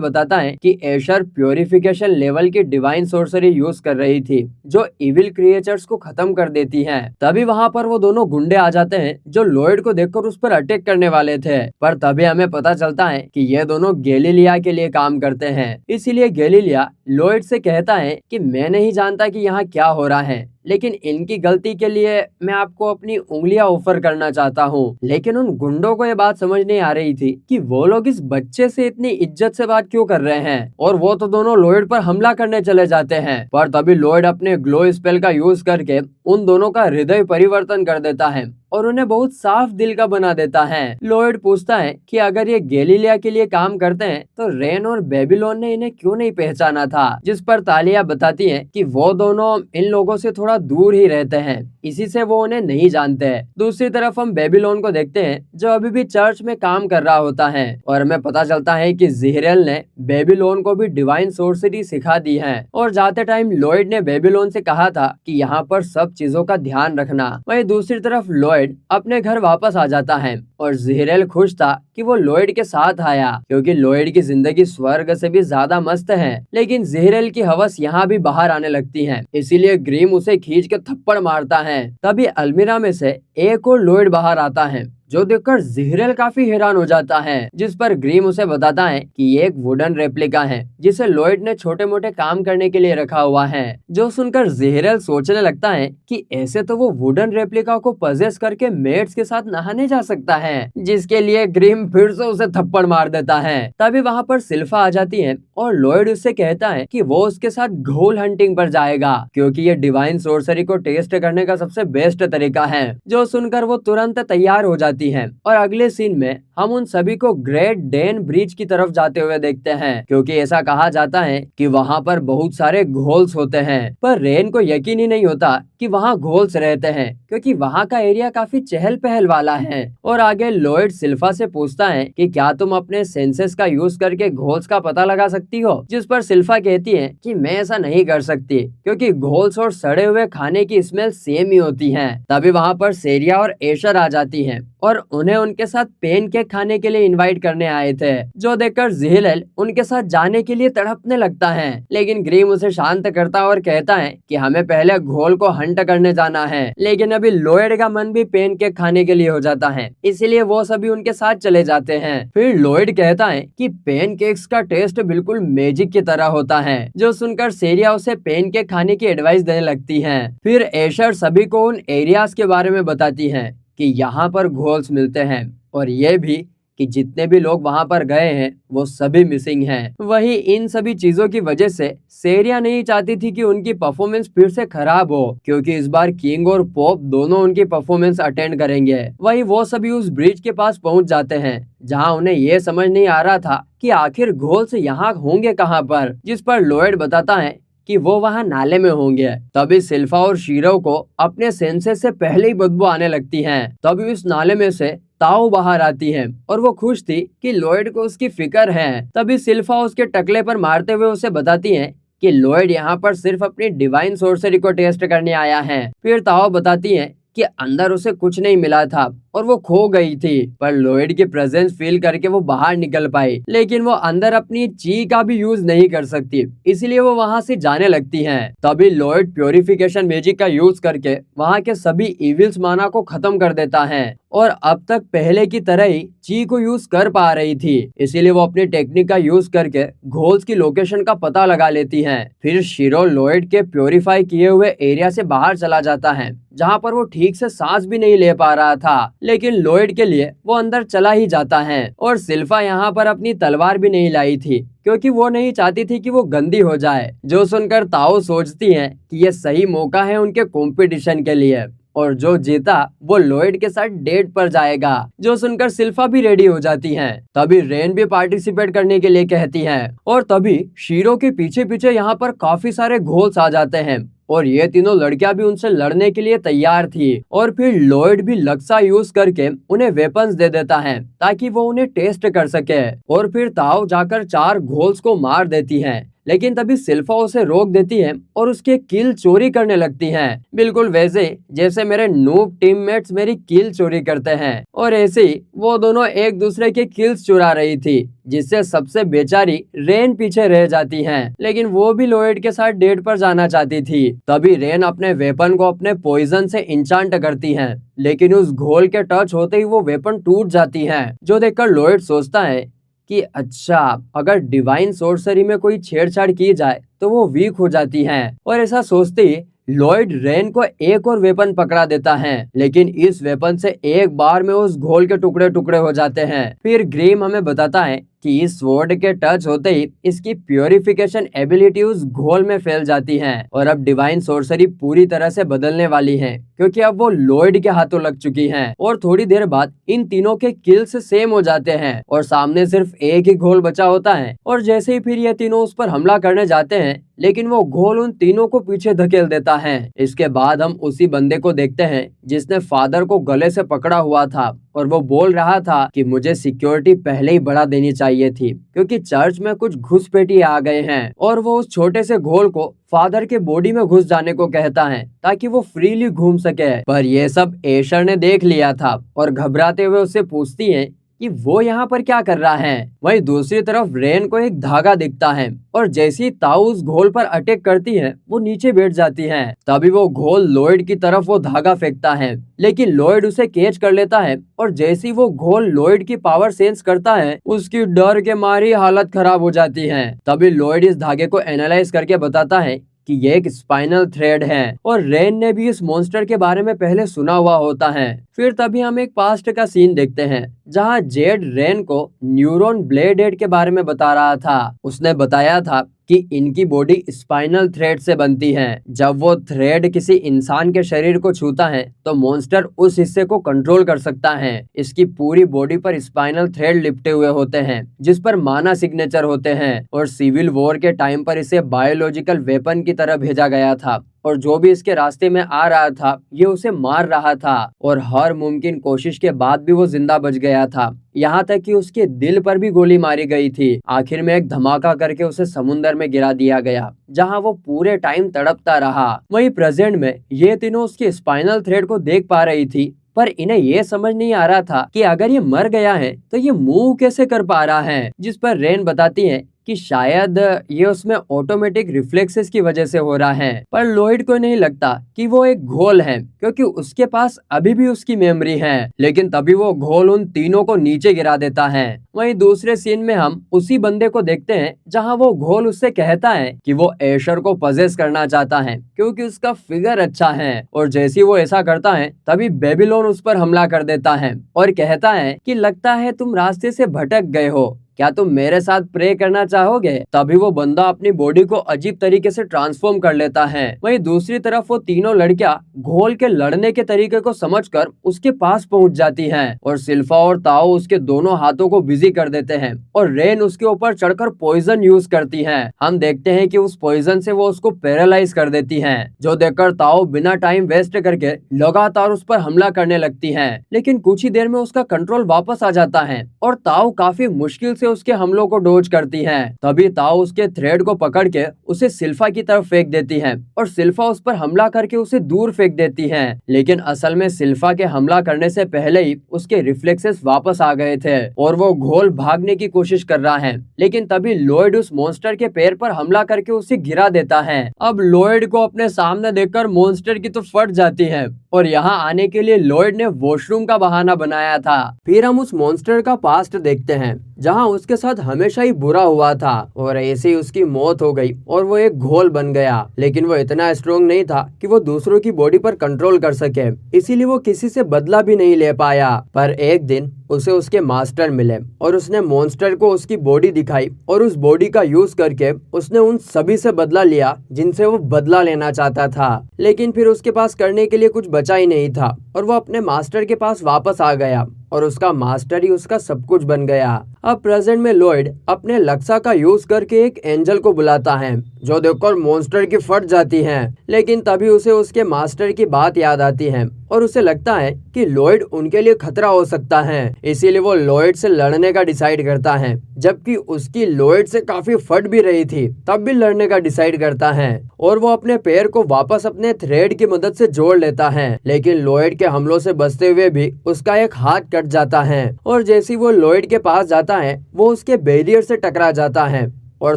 बताता है कि एशर प्योरिफिकेशन लेवल की डिवाइन सोर्सरी यूज कर रही थी, जो इविल क्रिएचर्स को खत्म कर देती है। तभी वहाँ पर वो दोनों गुंडे आ जाते हैं जो लॉयड को देखकर उस पर अटैक करने वाले थे। पर तभी हमें पता चलता है कि ये दोनों गैलीलिया के लिए काम करते हैं। इसीलिए गैलीलिया लॉयड से कहता है कि मैं नहीं जानता कि यहाँ क्या हो रहा है, लेकिन इनकी गलती के लिए मैं आपको अपनी उंगलियां ऑफर करना चाहता हूँ। लेकिन उन गुंडों को ये बात समझ नहीं आ रही थी कि वो लोग इस बच्चे से इतनी इज्जत से बात क्यों कर रहे हैं, और वो तो दोनों लॉयड पर हमला करने चले जाते हैं। पर तभी लॉयड अपने ग्लो स्पेल का यूज करके उन दोनों का हृदय परिवर्तन कर देता है और उन्हें बहुत साफ दिल का बना देता है। लॉयड पूछता है कि अगर ये गैलीलिया के लिए काम करते हैं तो रेन और बेबीलोन ने इन्हें क्यों नहीं पहचाना था। जिस पर तालिया बताती है कि वो दोनों इन लोगों से थोड़ा दूर ही रहते हैं, इसी से वो उन्हें नहीं जानते। दूसरी तरफ हम बेबीलोन को देखते हैं जो अभी भी चर्च में काम कर रहा होता है और हमें पता चलता है कि ज़ीरेल ने बेबीलोन को भी डिवाइन सोर्सरी सिखा दी है। और जाते टाइम लॉयड ने बेबीलोन से कहा था कि यहाँ पर सब चीजों का ध्यान रखना। वहीं दूसरी तरफ लॉयड अपने घर वापस आ जाता है और ज़ीरेल खुश था कि वो लॉयड के साथ आया, क्योंकि लॉयड की जिंदगी स्वर्ग से भी ज्यादा मस्त है। लेकिन ज़ीरेल की हवस यहाँ भी बाहर आने लगती है, इसीलिए ग्रीम उसे खींच के थप्पड़ मारता है। तभी अलमीरा में से एक और लॉयड बाहर आता है, जो देखकर ज़ीरेल काफी हैरान हो जाता है। जिस पर ग्रीम उसे बताता है कि ये एक वुडन रेप्लिका है जिसे लॉयड ने छोटे मोटे काम करने के लिए रखा हुआ है। जो सुनकर ज़ीरेल सोचने लगता है कि ऐसे तो वो वुडन रेप्लिका को पजेस करके मेट्स के साथ नहाने जा सकता है, जिसके लिए ग्रीम फिर से उसे थप्पड़ मार देता है। तभी वहाँ पर सिल्फा आ जाती है और लॉयड उससे कहता है कि वो उसके साथ घोल हंटिंग पर जाएगा, क्योंकि ये डिवाइन सोर्सरी को टेस्ट करने का सबसे बेस्ट तरीका है। जो सुनकर वो तुरंत तैयार हो जाती है और अगले सीन में हम उन सभी को ग्रेट डेन ब्रिज की तरफ जाते हुए देखते हैं, क्योंकि ऐसा कहा जाता है कि वहाँ पर बहुत सारे घोल्स होते हैं। पर रेन को यकीन ही नहीं होता कि वहाँ घोल्स रहते हैं, क्योंकि वहाँ का एरिया काफी चहल पहल वाला है। और आगे लॉयड सिल्फा से पूछता है कि क्या तुम अपने सेंसेस का यूज करके घोल्स का पता लगा सकती हो। जिस पर सिल्फा कहती है कि मैं ऐसा नहीं कर सकती, क्योंकि घोल्स और सड़े हुए खाने की स्मेल सेम ही होती है। तभी वहाँ पर सेरिया और एशर आ जाती है और उन्हें उनके साथ पेन केक खाने के लिए इनवाइट करने आए थे। जो देखकर ज़ीरेल उनके साथ जाने के लिए तड़पने लगता है, लेकिन ग्रीम उसे शांत करता और कहता है कि हमें पहले घोल को हंट करने जाना है। लेकिन अभी लॉयड का मन भी पेन केक खाने के लिए हो जाता है, इसीलिए वो सभी उनके साथ चले जाते हैं। फिर लॉयड कहता है कि पेन केक्स का टेस्ट बिल्कुल मैजिक की तरह होता है। जो सुनकर सेरिया उसे पेन केक खाने की एडवाइस देने लगती है। फिर एशर सभी को उन एरियाज के बारे में बताती है कि यहाँ पर घोल्स मिलते हैं, और ये भी कि जितने भी लोग वहाँ पर गए हैं वो सभी मिसिंग हैं। वही इन सभी चीजों की वजह से सेरिया नहीं चाहती थी कि उनकी परफॉर्मेंस फिर से खराब हो, क्योंकि इस बार किंग और पोप दोनों उनकी परफॉर्मेंस अटेंड करेंगे। वही वो सभी उस ब्रिज के पास पहुंच जाते हैं, जहां उन्हें ये समझ नहीं आ रहा था कि आखिर घोल्स यहाँ होंगे कहाँ पर। जिस पर लॉयड बताता है कि वो वहाँ नाले में होंगे। तभी सिल्फा और शीरो को अपने सेंसेस से पहले ही बदबू आने लगती है। तभी उस नाले में से ताओ बाहर आती है और वो खुश थी कि लॉयड को उसकी फिक्र है। तभी सिल्फा उसके टकले पर मारते हुए उसे बताती है कि लॉयड यहाँ पर सिर्फ अपनी डिवाइन सोर्सरी को टेस्ट करने आया है। फिर ताओ बताती है कि अंदर उसे कुछ नहीं मिला था और वो खो गई थी, पर लॉयड की प्रेजेंस फील करके वो बाहर निकल पाई, लेकिन वो अंदर अपनी ची का भी यूज नहीं कर सकती, इसलिए वो वहाँ से जाने लगती हैं। तभी लॉयड प्योरिफिकेशन मैजिक का यूज करके वहाँ के सभी इविल्स माना को खत्म कर देता है और अब तक पहले की तरह ही ची को यूज कर पा रही थी। इसीलिए वो अपनी टेक्निक का यूज करके घोल्स की लोकेशन का पता लगा लेती हैं। फिर शिरो लॉयड के प्योरीफाई किए हुए एरिया से बाहर चला जाता है, जहाँ पर वो ठीक से सांस भी नहीं ले पा रहा था, लेकिन लॉयड के लिए वो अंदर चला ही जाता है। और सिल्फा यहाँ पर अपनी तलवार भी नहीं लाई थी, क्योंकि वो नहीं चाहती थी कि वो गंदी हो जाए। जो सुनकर ताओ सोचती है कि ये सही मौका है उनके कंपटीशन के लिए, और जो जीता वो लॉयड के साथ डेट पर जाएगा। जो सुनकर सिल्फा भी रेडी हो जाती हैं। तभी रेन भी पार्टिसिपेट करने के लिए कहती है, और तभी शीरो के पीछे पीछे यहाँ पर काफी सारे घोल्स आ जाते हैं और ये तीनों लड़कियां भी उनसे लड़ने के लिए तैयार थी। और फिर लॉयड भी लक्सा यूज करके उन्हें वेपन्स दे देता है ताकि वो उन्हें टेस्ट कर सके। और फिर ताओ जाकर 4 घोल्स को मार देती है, लेकिन तभी सिल्फा उसे रोक देती है और उसके किल चोरी करने लगती हैं, बिल्कुल वैसे जैसे मेरे नूब टीममेट्स मेरी किल चोरी करते हैं। और ऐसे ही वो दोनों एक दूसरे के किल्स चुरा रही थी, जिससे सबसे बेचारी रेन पीछे रह जाती हैं, लेकिन वो भी लॉयड के साथ डेट पर जाना चाहती थी। तभी रेन अपने वेपन को अपने पॉइजन से इंचांट करती हैं, लेकिन उस घोल के टच होते ही वो वेपन टूट जाती हैं, जो देखकर लॉयड सोचता है कि अच्छा, अगर डिवाइन सोर्सरी में कोई छेड़छाड़ की जाए तो वो वीक हो जाती हैं। और ऐसा सोचते ही लॉयड रेन को एक और वेपन पकड़ा देता है, लेकिन इस वेपन से एक बार में उस घोल के टुकड़े टुकड़े हो जाते हैं। फिर ग्रीम हमें बताता है कि इस स्वॉर्ड के टच होते ही इसकी प्योरिफिकेशन एबिलिटी उस घोल में फैल जाती है और अब डिवाइन सोर्सरी पूरी तरह से बदलने वाली है, क्योंकि अब वो लॉयड के हाथों लग चुकी हैं। और थोड़ी देर बाद इन तीनों के किल्स सेम हो जाते हैं और सामने सिर्फ एक ही घोल बचा होता है। और जैसे ही फिर ये तीनों उस पर हमला करने जाते हैं, लेकिन वो घोल उन तीनों को पीछे धकेल देता है। इसके बाद हम उसी बंदे को देखते हैं जिसने फादर को गले से पकड़ा हुआ था और वो बोल रहा था कि मुझे सिक्योरिटी पहले ही बढ़ा देनी चाहिए थी, क्योंकि चर्च में कुछ घुसपैठी आ गए हैं। और वो उस छोटे से घोल को फादर के बॉडी में घुस जाने को कहता है ताकि वो फ्रीली घूम सके। पर ये सब एशर ने देख लिया था और घबराते हुए उससे पूछती है कि वो यहाँ पर क्या कर रहा है। वहीं दूसरी तरफ रेन को एक धागा दिखता है और जैसे ही ताऊ उस घोल पर अटैक करती है, वो नीचे बैठ जाती है। तभी वो घोल लॉयड की तरफ वो धागा फेंकता है, लेकिन लॉयड उसे कैच कर लेता है और जैसे ही वो घोल लॉयड की पावर सेंस करता है, उसकी डर के मारी हालत खराब हो जाती है। तभी लॉयड इस धागे को एनालाइज करके बताता है कि ये एक स्पाइनल थ्रेड है और रेन ने भी इस मॉन्स्टर के बारे में पहले सुना हुआ होता है। फिर तभी हम एक पास्ट का सीन देखते हैं जहां जेड रेन को न्यूरॉन ब्लेड हेड के बारे में बता रहा था। उसने बताया था कि इनकी बॉडी स्पाइनल थ्रेड से बनती है। जब वो थ्रेड किसी इंसान के शरीर को छूता है तो मॉन्स्टर उस हिस्से को कंट्रोल कर सकता है। इसकी पूरी बॉडी पर स्पाइनल थ्रेड लिपटे हुए होते हैं, जिस पर माना सिग्नेचर होते हैं। और सिविल वॉर के टाइम पर इसे बायोलॉजिकल वेपन की तरह भेजा गया था और जो भी इसके रास्ते में आ रहा था, ये उसे मार रहा था। और हर मुमकिन कोशिश के बाद भी वो जिंदा बच गया था, यहाँ तक कि उसके दिल पर भी गोली मारी गई थी। आखिर में एक धमाका करके उसे समुंदर में गिरा दिया गया, जहाँ वो पूरे टाइम तड़पता रहा। वहीं प्रेजेंट में ये तीनों उसके स्पाइनल थ्रेड को देख पा रही थी, पर इन्हें ये समझ नहीं आ रहा था कि अगर ये मर गया है तो ये मूव कैसे कर पा रहा है। जिस पर रेन बताती है कि शायद ये उसमें ऑटोमेटिक रिफ्लेक्सेस की वजह से हो रहा है। पर लॉयड को नहीं लगता कि वो एक घोल है, क्योंकि उसके पास अभी भी उसकी मेमोरी है। लेकिन तभी वो घोल उन तीनों को नीचे गिरा देता है। वहीं दूसरे सीन में हम उसी बंदे को देखते हैं जहां वो घोल उससे कहता है कि वो एशर को पजेस करना चाहता है, क्योंकि उसका फिगर अच्छा है। और जैसे वो ऐसा करता है, तभी बेबीलोन उस पर हमला कर देता है और कहता है कि लगता है तुम रास्ते से भटक गए हो, क्या तुम मेरे साथ प्रे करना चाहोगे। तभी वो बंदा अपनी बॉडी को अजीब तरीके से ट्रांसफॉर्म कर लेता है। वहीं दूसरी तरफ वो तीनों लड़कियां घोल के लड़ने के तरीके को समझकर उसके पास पहुंच जाती हैं और सिल्फा और ताओ उसके दोनों हाथों को बिजी कर देते हैं और रेन उसके ऊपर चढ़कर पॉइजन यूज करती है। हम देखते हैं कि उस पॉइजन से वो उसको पैरालाइज कर देती है, जो देखकर ताओ बिना टाइम वेस्ट करके लगातार उस पर हमला करने लगती है। लेकिन कुछ ही देर में उसका कंट्रोल वापस आ जाता है और ताओ काफी मुश्किल से से उसके हमलों को डोज करती हैं। तभी ताओ उसके थ्रेड को पकड़ के उसे सिल्फा की तरफ फेंक देती है और सिल्फा उस पर हमला करके उसे दूर फेंक देती है। लेकिन असल में सिल्फा के हमला करने से पहले ही उसके रिफ्लेक्सेस वापस आ गए थे और वो घोल भागने की कोशिश कर रहा है। लेकिन तभी लॉयड उस मॉन्स्टर के पैर पर हमला करके उसे गिरा देता है। अब लॉयड को अपने सामने देखकर मॉन्स्टर की तो फट जाती है और यहाँ आने के लिए लॉयड ने वॉशरूम का बहाना बनाया था। फिर हम उस मॉन्स्टर का पास्ट देखते हैं जहाँ उसके साथ हमेशा ही बुरा हुआ था और ऐसे ही उसकी मौत हो गई और वो एक घोल बन गया। लेकिन वो इतना स्ट्रोंग नहीं था कि वो दूसरों की बॉडी पर कंट्रोल कर सके, इसीलिए वो किसी से बदला भी नहीं ले पाया। पर एक दिन उसे उसके मास्टर मिले और उसने मॉन्स्टर को उसकी बॉडी दिखाई और उस बॉडी का यूज करके उसने उन सभी से बदला लिया जिनसे वो बदला लेना चाहता था। लेकिन फिर उसके पास करने के लिए कुछ बचा ही नहीं था और वो अपने मास्टर के पास वापस आ गया और उसका मास्टर ही उसका सब कुछ बन गया। अब प्रेजेंट में लॉयड अपने लक्सा का यूज करके एक एंजल को बुलाता है जो देखकर मॉन्स्टर की फट जाती है। लेकिन तभी उसे उसके मास्टर की बात याद आती है और उसे लगता है कि लॉयड उनके लिए खतरा हो सकता है, इसीलिए वो लॉयड से लड़ने का डिसाइड करता है। जबकि उसकी लॉयड से काफी फट भी रही थी तब भी लड़ने का डिसाइड करता है और वो अपने पैर को वापस अपने थ्रेड की मदद से जोड़ लेता है। लेकिन लॉयड के हमलों से बचते हुए भी उसका एक हाथ कट जाता है और जैसे ही वो लॉयड के पास जाता है वो उसके बैरियर से टकरा जाता है और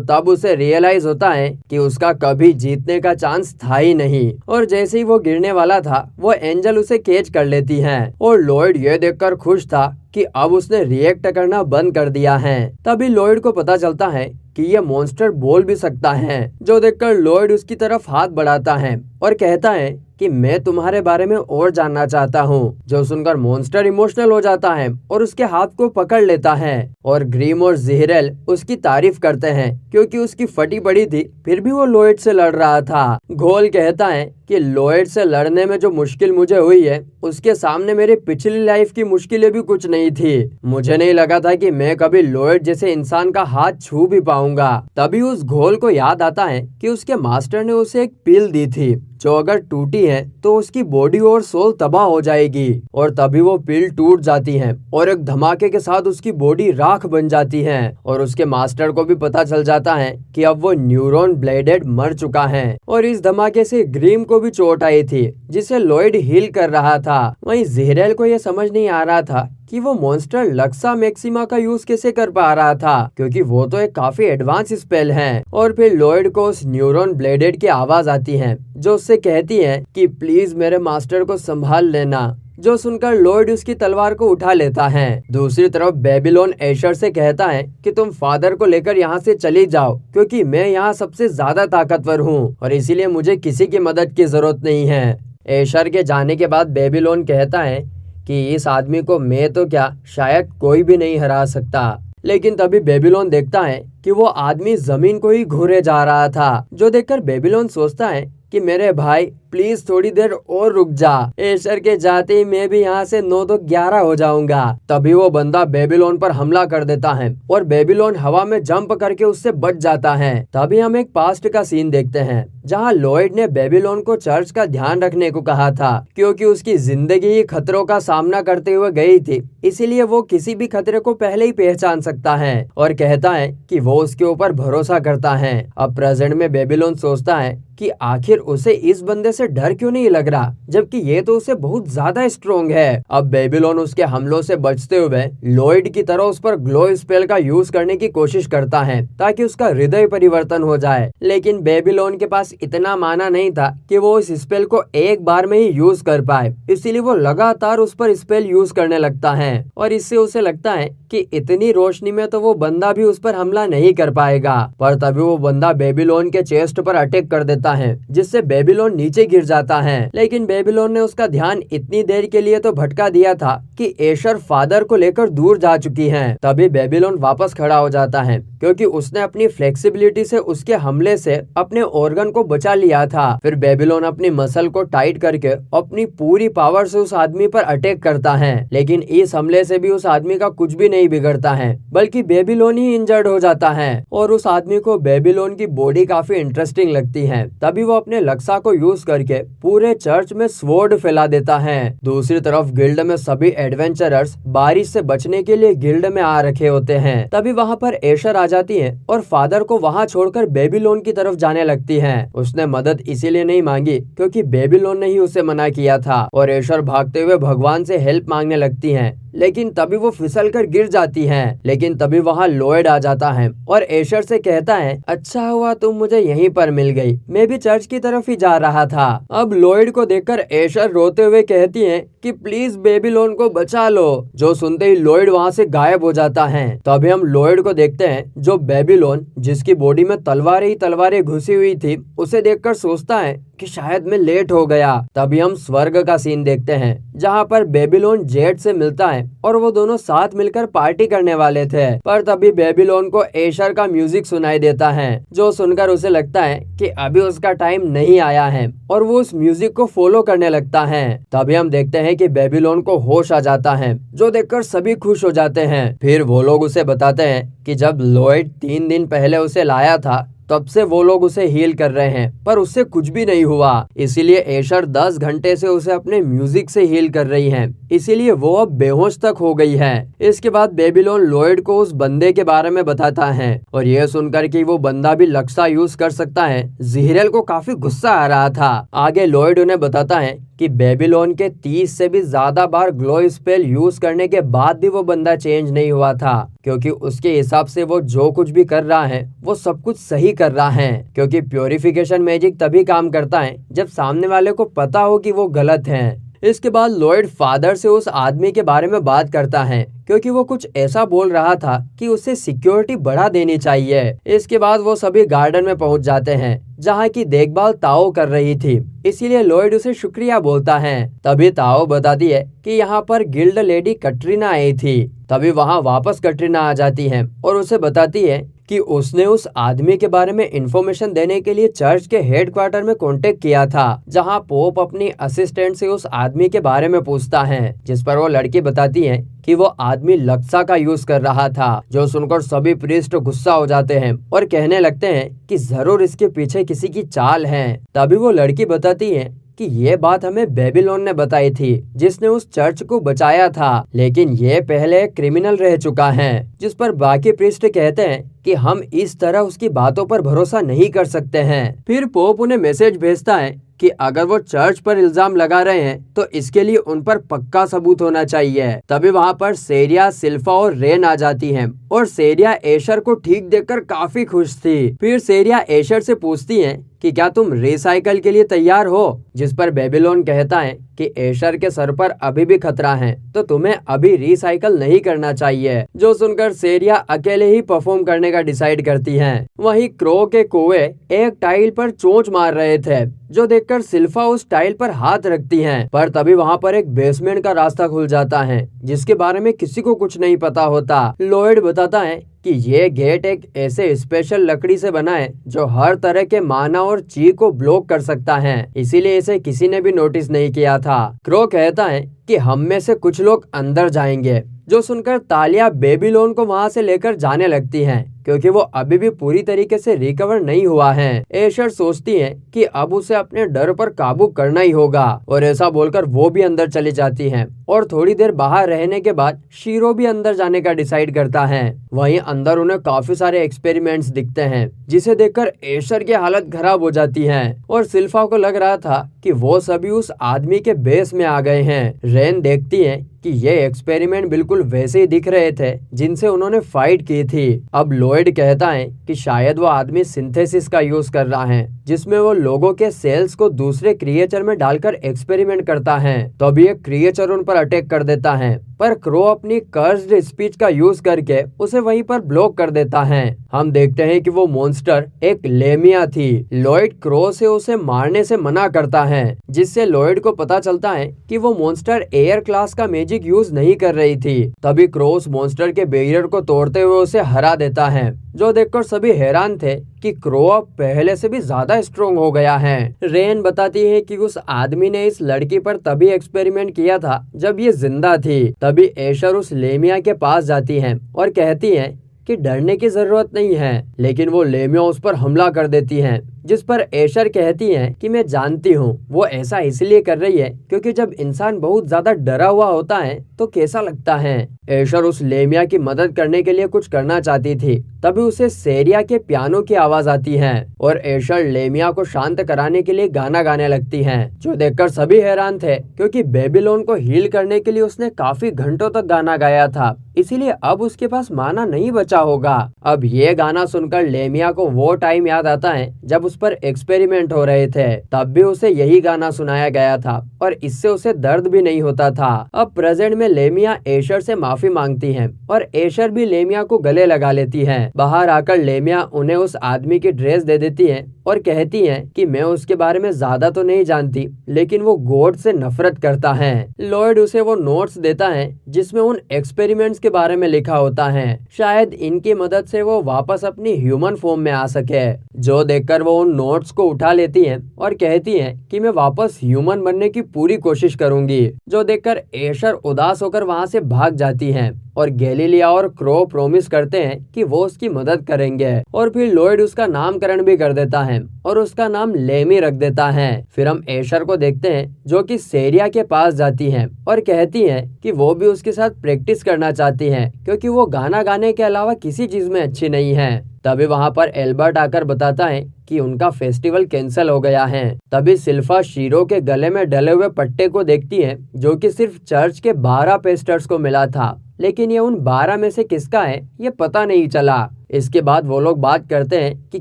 तब उसे रियलाइज होता है कि उसका कभी जीतने का चांस था ही नहीं। और जैसे ही वो गिरने वाला था वो एंजल उसे कैच कर लेती है और लॉयड ये देखकर खुश था कि अब उसने रिएक्ट करना बंद कर दिया है। तभी लॉयड को पता चलता है कि ये मॉन्स्टर बोल भी सकता है, जो देखकर लॉयड उसकी तरफ हाथ बढ़ाता है और कहता है कि मैं तुम्हारे बारे में और जानना चाहता हूँ। जो सुनकर मॉन्स्टर इमोशनल हो जाता है और उसके हाथ को पकड़ लेता है और ग्रीम और ज़ेहरेल उसकी तारीफ करते हैं क्योंकि उसकी फटी पड़ी थी फिर भी वो लॉयड से लड़ रहा था। घोल कहता है कि लॉयड से लड़ने में जो मुश्किल मुझे हुई है उसके सामने मेरी पिछली लाइफ की मुश्किलें भी कुछ नहीं थी। मुझे नहीं लगा था कि मैं कभी लॉयड जैसे इंसान का हाथ छू भी पाऊंगा। तभी उस घोल को याद आता है कि उसके मास्टर ने उसे एक पिल दी थी जो अगर टूटी है तो उसकी बॉडी और सोल तबाह हो जाएगी। और तभी वो पिल टूट जाती है और एक धमाके के साथ उसकी बॉडी राख बन जाती है और उसके मास्टर को भी पता चल जाता है कि अब वो न्यूरॉन ब्लेडेड मर चुका है। और इस धमाके से ग्रीम को भी चोट आई थी जिसे लॉयड हील कर रहा था। वहीं ज़ेहरेल को यह समझ नहीं आ रहा था कि वो मॉन्स्टर लक्सा मैक्सिमा का यूज कैसे कर पा रहा था क्योंकि वो तो एक काफी एडवांस स्पेल है। और फिर लॉयड को उस न्यूरॉन ब्लेडेड की आवाज आती है जो उससे कहती है कि प्लीज मेरे मास्टर को संभाल लेना। जो सुनकर लॉयड उसकी तलवार को उठा लेता है। दूसरी तरफ बेबीलोन एशर से कहता है कि तुम फादर को लेकर यहाँ से चली जाओ क्योंकि मैं यहाँ सबसे ज्यादा ताकतवर हूँ और इसीलिए मुझे किसी की मदद की जरूरत नहीं है। एशर के जाने के बाद बेबीलोन कहता है कि इस आदमी को मैं तो क्या शायद कोई भी नहीं हरा सकता। लेकिन तभी बेबीलोन देखता है कि वो आदमी जमीन को ही घूरे जा रहा था, जो देखकर बेबीलोन सोचता है कि मेरे भाई प्लीज थोड़ी देर और रुक जा। एशर के जाते ही मैं भी यहाँ से 9 तो 11 हो जाऊंगा। तभी वो बंदा बेबीलोन पर हमला कर देता है और बेबीलोन हवा में जंप करके उससे बच जाता है। तभी हम एक पास्ट का सीन देखते हैं जहाँ लॉयड ने बेबीलोन को चर्च का ध्यान रखने को कहा था क्योंकि उसकी जिंदगी ही खतरों का सामना करते हुए गई थी, इसीलिए वो किसी भी खतरे को पहले ही पहचान सकता है और कहता है कि वो उसके ऊपर भरोसा करता है। अब प्रेजेंट में बेबीलोन सोचता है कि आखिर उसे इस बंदे से डर क्यों नहीं लग रहा जबकि ये तो उसे बहुत ज्यादा स्ट्रोंग है। अब बेबीलोन उसके हमलों से बचते हुए लॉयड की तरह उस पर ग्लो स्पेल का यूज करने की कोशिश करता है ताकि उसका हृदय परिवर्तन हो जाए। लेकिन बेबीलोन के पास इतना माना नहीं था कि वो इस स्पेल को एक बार में ही यूज कर पाए, इसीलिए वो लगातार उस पर स्पेल यूज करने लगता है और इससे उसे लगता है कि इतनी रोशनी में तो वो बंदा भी उस पर हमला नहीं कर पाएगा। पर तभी वो बंदा बेबीलोन के चेस्ट पर अटैक कर देता है जिससे बेबीलोन नीचे गिर जाता है। लेकिन बेबीलोन ने उसका ध्यान इतनी देर के लिए तो भटका दिया था कि एशर फादर को लेकर दूर जा चुकी है। तभी बेबीलोन वापस खड़ा हो जाता है क्योंकि उसने अपनी फ्लेक्सिबिलिटी से उसके हमले से अपने ऑर्गन को बचा लिया था। फिर बेबीलोन अपनी मसल को टाइट करके अपनी पूरी पावर से उस आदमी पर अटैक करता है। लेकिन इस हमले से भी उस आदमी का कुछ भी नहीं बिगड़ता है बल्कि बेबीलोन ही इंजर्ड हो जाता है और उस आदमी को बेबीलोन की बॉडी काफी इंटरेस्टिंग लगती है। तभी वो अपने लक्सा को यूज करके पूरे चर्च में स्वॉर्ड फैला देता है। दूसरी तरफ गिल्ड में सभी एडवेंचरर्स बारिश से बचने के लिए गिल्ड में आ रखे होते हैं। तभी वहाँ पर एशर आ जाती है और फादर को वहाँ छोड़कर बेबीलोन की तरफ जाने लगती है। उसने मदद इसीलिए नहीं मांगी क्योंकि बेबीलोन ने ही उसे मना किया था और एशर भागते हुए भगवान से हेल्प मांगने लगती है, लेकिन तभी वो फिसल कर गिर जाती है। लेकिन तभी वहाँ लॉयड आ जाता है और एशर से कहता है, अच्छा हुआ तुम मुझे यहीं पर मिल गई, मैं भी चर्च की तरफ ही जा रहा था। अब लॉयड को देखकर एशर रोते हुए कहती है कि प्लीज बेबीलोन को बचा लो। जो सुनते ही लॉयड वहाँ से गायब हो जाता है। तो अभी हम लॉयड को देखते हैं जो बेबीलोन, जिसकी बॉडी में तलवारें ही तलवारें घुसी हुई थी, उसे देखकर सोचता है कि शायद मैं लेट हो गया। तभी हम स्वर्ग का सीन देखते हैं जहाँ पर बेबीलोन जेट से मिलता है और वो दोनों साथ मिलकर पार्टी करने वाले थे। पर तभी बेबीलोन को एशर का म्यूजिक सुनाई देता है, जो सुनकर उसे लगता है कि अभी उसका टाइम नहीं आया है और वो उस म्यूजिक को फॉलो करने लगता है। तभी हम देखते हैं कि बेबीलोन को होश आ जाता है, जो देखकर सभी खुश हो जाते हैं। फिर वो लोग उसे बताते हैं कि जब लॉयड 3 दिन पहले उसे लाया था तब से वो लोग उसे हील कर रहे हैं, पर उससे कुछ भी नहीं हुआ। इसीलिए एशर 10 घंटे से उसे अपने म्यूजिक से हील कर रही हैं, इसीलिए वो अब बेहोश तक हो गई है। इसके बाद बेबीलोन लॉयड को उस बंदे के बारे में बताता है और यह सुनकर कि वो बंदा भी लक्सा यूज कर सकता है, ज़ीरेल को काफी गुस्सा आ रहा था। आगे लॉयड उन्हें बताता है कि बेबीलोन के 30 से भी ज्यादा बार ग्लो स्पेल यूज करने के बाद भी वो बंदा चेंज नहीं हुआ था, क्योंकि उसके हिसाब से वो जो कुछ भी कर रहा है वो सब कुछ सही कर रहा है। क्योंकि प्योरिफिकेशन मैजिक तभी काम करता है जब सामने वाले को पता हो कि वो गलत है। इसके बाद लॉयड फादर से उस आदमी के बारे में बात करता है, क्योंकि वो कुछ ऐसा बोल रहा था कि उसे सिक्योरिटी बढ़ा देनी चाहिए। इसके बाद वो सभी गार्डन में पहुंच जाते हैं जहाँ की देखभाल ताओ कर रही थी, इसीलिए लॉयड उसे शुक्रिया बोलता है। तभी ताओ बताती है कि यहाँ पर गिल्ड लेडी कटरीना आई थी। तभी वहाँ वापस कटरीना आ जाती है और उसे बताती है कि उसने उस आदमी के बारे में इंफॉर्मेशन देने के लिए चर्च के हेडक्वार्टर में कांटेक्ट किया था, जहां पोप अपनी असिस्टेंट से उस आदमी के बारे में पूछता है, जिस पर वो लड़की बताती है कि वो आदमी लक्सा का यूज कर रहा था। जो सुनकर सभी प्रीस्ट गुस्सा हो जाते हैं और कहने लगते हैं कि जरूर इसके पीछे किसी की चाल है। तभी वो लड़की बताती है कि ये बात हमें बेबीलोन ने बताई थी, जिसने उस चर्च को बचाया था, लेकिन ये पहले क्रिमिनल रह चुका है। जिस पर बाकी प्रीस्ट कहते हैं कि हम इस तरह उसकी बातों पर भरोसा नहीं कर सकते हैं। फिर पोप उन्हें मैसेज भेजता है कि अगर वो चर्च पर इल्जाम लगा रहे हैं तो इसके लिए उन पर पक्का सबूत होना चाहिए। तभी वहाँ पर सेरिया, सिल्फा और रेन आ जाती हैं और सेरिया एशर को ठीक देखकर काफी खुश थी। फिर सेरिया एशर से पूछती है कि क्या तुम रिसाइकल के लिए तैयार हो, जिस पर बेबीलोन कहता है कि एशर के सर पर अभी भी खतरा है, तो तुम्हें अभी रिसाइकल नहीं करना चाहिए। जो सुनकर सेरिया अकेले ही परफॉर्म करने का डिसाइड करती हैं। वहीं क्रो के कौवे एक टाइल पर चोंच मार रहे थे, जो देखकर सिल्फा उस टाइल पर हाथ रखती हैं। पर तभी वहाँ पर एक बेसमेंट का रास्ता खुल जाता है, जिसके बारे में किसी को कुछ नहीं पता होता। लॉयड बताता है कि ये गेट एक ऐसे स्पेशल लकड़ी से बना है जो हर तरह के माना और ची को ब्लॉक कर सकता है, इसीलिए इसे किसी ने भी नोटिस नहीं किया था। क्रो कहता है कि हम में से कुछ लोग अंदर जाएंगे। जो सुनकर तालिया बेबीलोन को वहां से लेकर जाने लगती हैं, क्योंकि वो अभी भी पूरी तरीके से रिकवर नहीं हुआ है। एशर सोचती है कि अब उसे अपने डर पर काबू करना ही होगा और ऐसा बोलकर वो भी अंदर चली जाती हैं और थोड़ी देर बाहर रहने के बाद शीरो भी अंदर जाने का डिसाइड करता है। वहीं अंदर उन्हें काफी सारे एक्सपेरिमेंट्स दिखते हैं, जिसे देखकर एशर की हालत खराब हो जाती है और सिल्फा को लग रहा था कि वो सभी उस आदमी के बेस में आ गए हैं। रेन देखती है कि ये एक्सपेरिमेंट बिल्कुल वैसे ही दिख रहे थे जिनसे उन्होंने फाइट की थी। अब लॉयड कहता है कि शायद वो आदमी सिंथेसिस का यूज कर रहा है, जिसमें वो लोगों के सेल्स को दूसरे क्रिएचर में डालकर एक्सपेरिमेंट करता है। तो अभी एक क्रिएचर उन पर अटैक कर देता है, पर क्रो अपनी कर्स्ड स्पीच का यूज करके उसे वहीं पर ब्लॉक कर देता है। हम देखते हैं कि वो मॉन्स्टर एक लेमिया थी। लॉयड क्रो से उसे मारने से मना करता है, जिससे लॉयड को पता चलता है कि वो मॉन्स्टर एयर क्लास का मैजिक यूज नहीं कर रही थी। तभी क्रो उस मॉन्स्टर के बैरियर को तोड़ते हुए उसे हरा देता है, जो देखकर सभी हैरान थे कि क्रो अब पहले से भी ज्यादा स्ट्रोंग हो गया है। रेन बताती है कि उस आदमी ने इस लड़की पर तभी एक्सपेरिमेंट किया था जब ये जिंदा थी। तभी एशर उस लेमिया के पास जाती है और कहती है कि डरने की जरूरत नहीं है, लेकिन वो लेमिया उस पर हमला कर देती है, जिस पर एशर कहती है कि मैं जानती हूँ वो ऐसा इसलिए कर रही है क्योंकि जब इंसान बहुत ज्यादा डरा हुआ होता है तो कैसा लगता है। एशर उस लेमिया की मदद करने के लिए कुछ करना चाहती थी, तभी उसे सेरिया के पियानो की आवाज आती है और एशर लेमिया को शांत कराने के लिए गाना गाने लगती है, जो देखकर सभी हैरान थे क्योंकि बेबीलोन को हील करने के लिए उसने काफी घंटों तक गाना गाया था, इसीलिए अब उसके पास माना नहीं बचा होगा। अब ये गाना सुनकर लेमिया को वो टाइम याद आता है जब उस पर एक्सपेरिमेंट हो रहे थे, तब भी उसे यही गाना सुनाया गया था और इससे उसे दर्द भी नहीं होता था। अब प्रेजेंट में लेमिया एशर से माफी मांगती है और एशर भी लेमिया को गले लगा लेती है। बाहर आकर लेमिया उन्हें उस आदमी की ड्रेस दे देती है और कहती है कि मैं उसके बारे में ज्यादा तो नहीं जानती, लेकिन वो गॉड से नफरत करता है। लॉयड उसे वो नोट्स देता है जिसमें उन एक्सपेरिमेंट्स के बारे में लिखा होता है, शायद इनकी मदद से वो वापस अपनी ह्यूमन फॉर्म में आ सके। जो देखकर वो उन नोट्स को उठा लेती है और कहती है कि मैं वापस ह्यूमन बनने की पूरी कोशिश करूंगी। जो देखकर एशर उदास होकर वहां से भाग जाती है और गैलीलिया और क्रो प्रॉमिस करते हैं कि वो उसकी मदद करेंगे और फिर लॉयड उसका नामकरण भी कर देता है और उसका नाम लेमी रख देता है। फिर हम एशर को देखते हैं जो कि सेरिया के पास जाती है और कहती है कि वो भी उसके साथ प्रैक्टिस करना चाहती है क्योंकि वो गाना गाने के अलावा किसी चीज में अच्छी नहीं है। तभी वहां पर एल्बर्ट आकर बताता है कि उनका फेस्टिवल कैंसिल हो गया है। तभी सिल्फा शीरो के गले में डले हुए पट्टे को देखती है जो कि सिर्फ चर्च के 12 पेस्टर्स को मिला था, लेकिन ये उन 12 में से किसका है ये पता नहीं चला। इसके बाद वो लोग बात करते हैं कि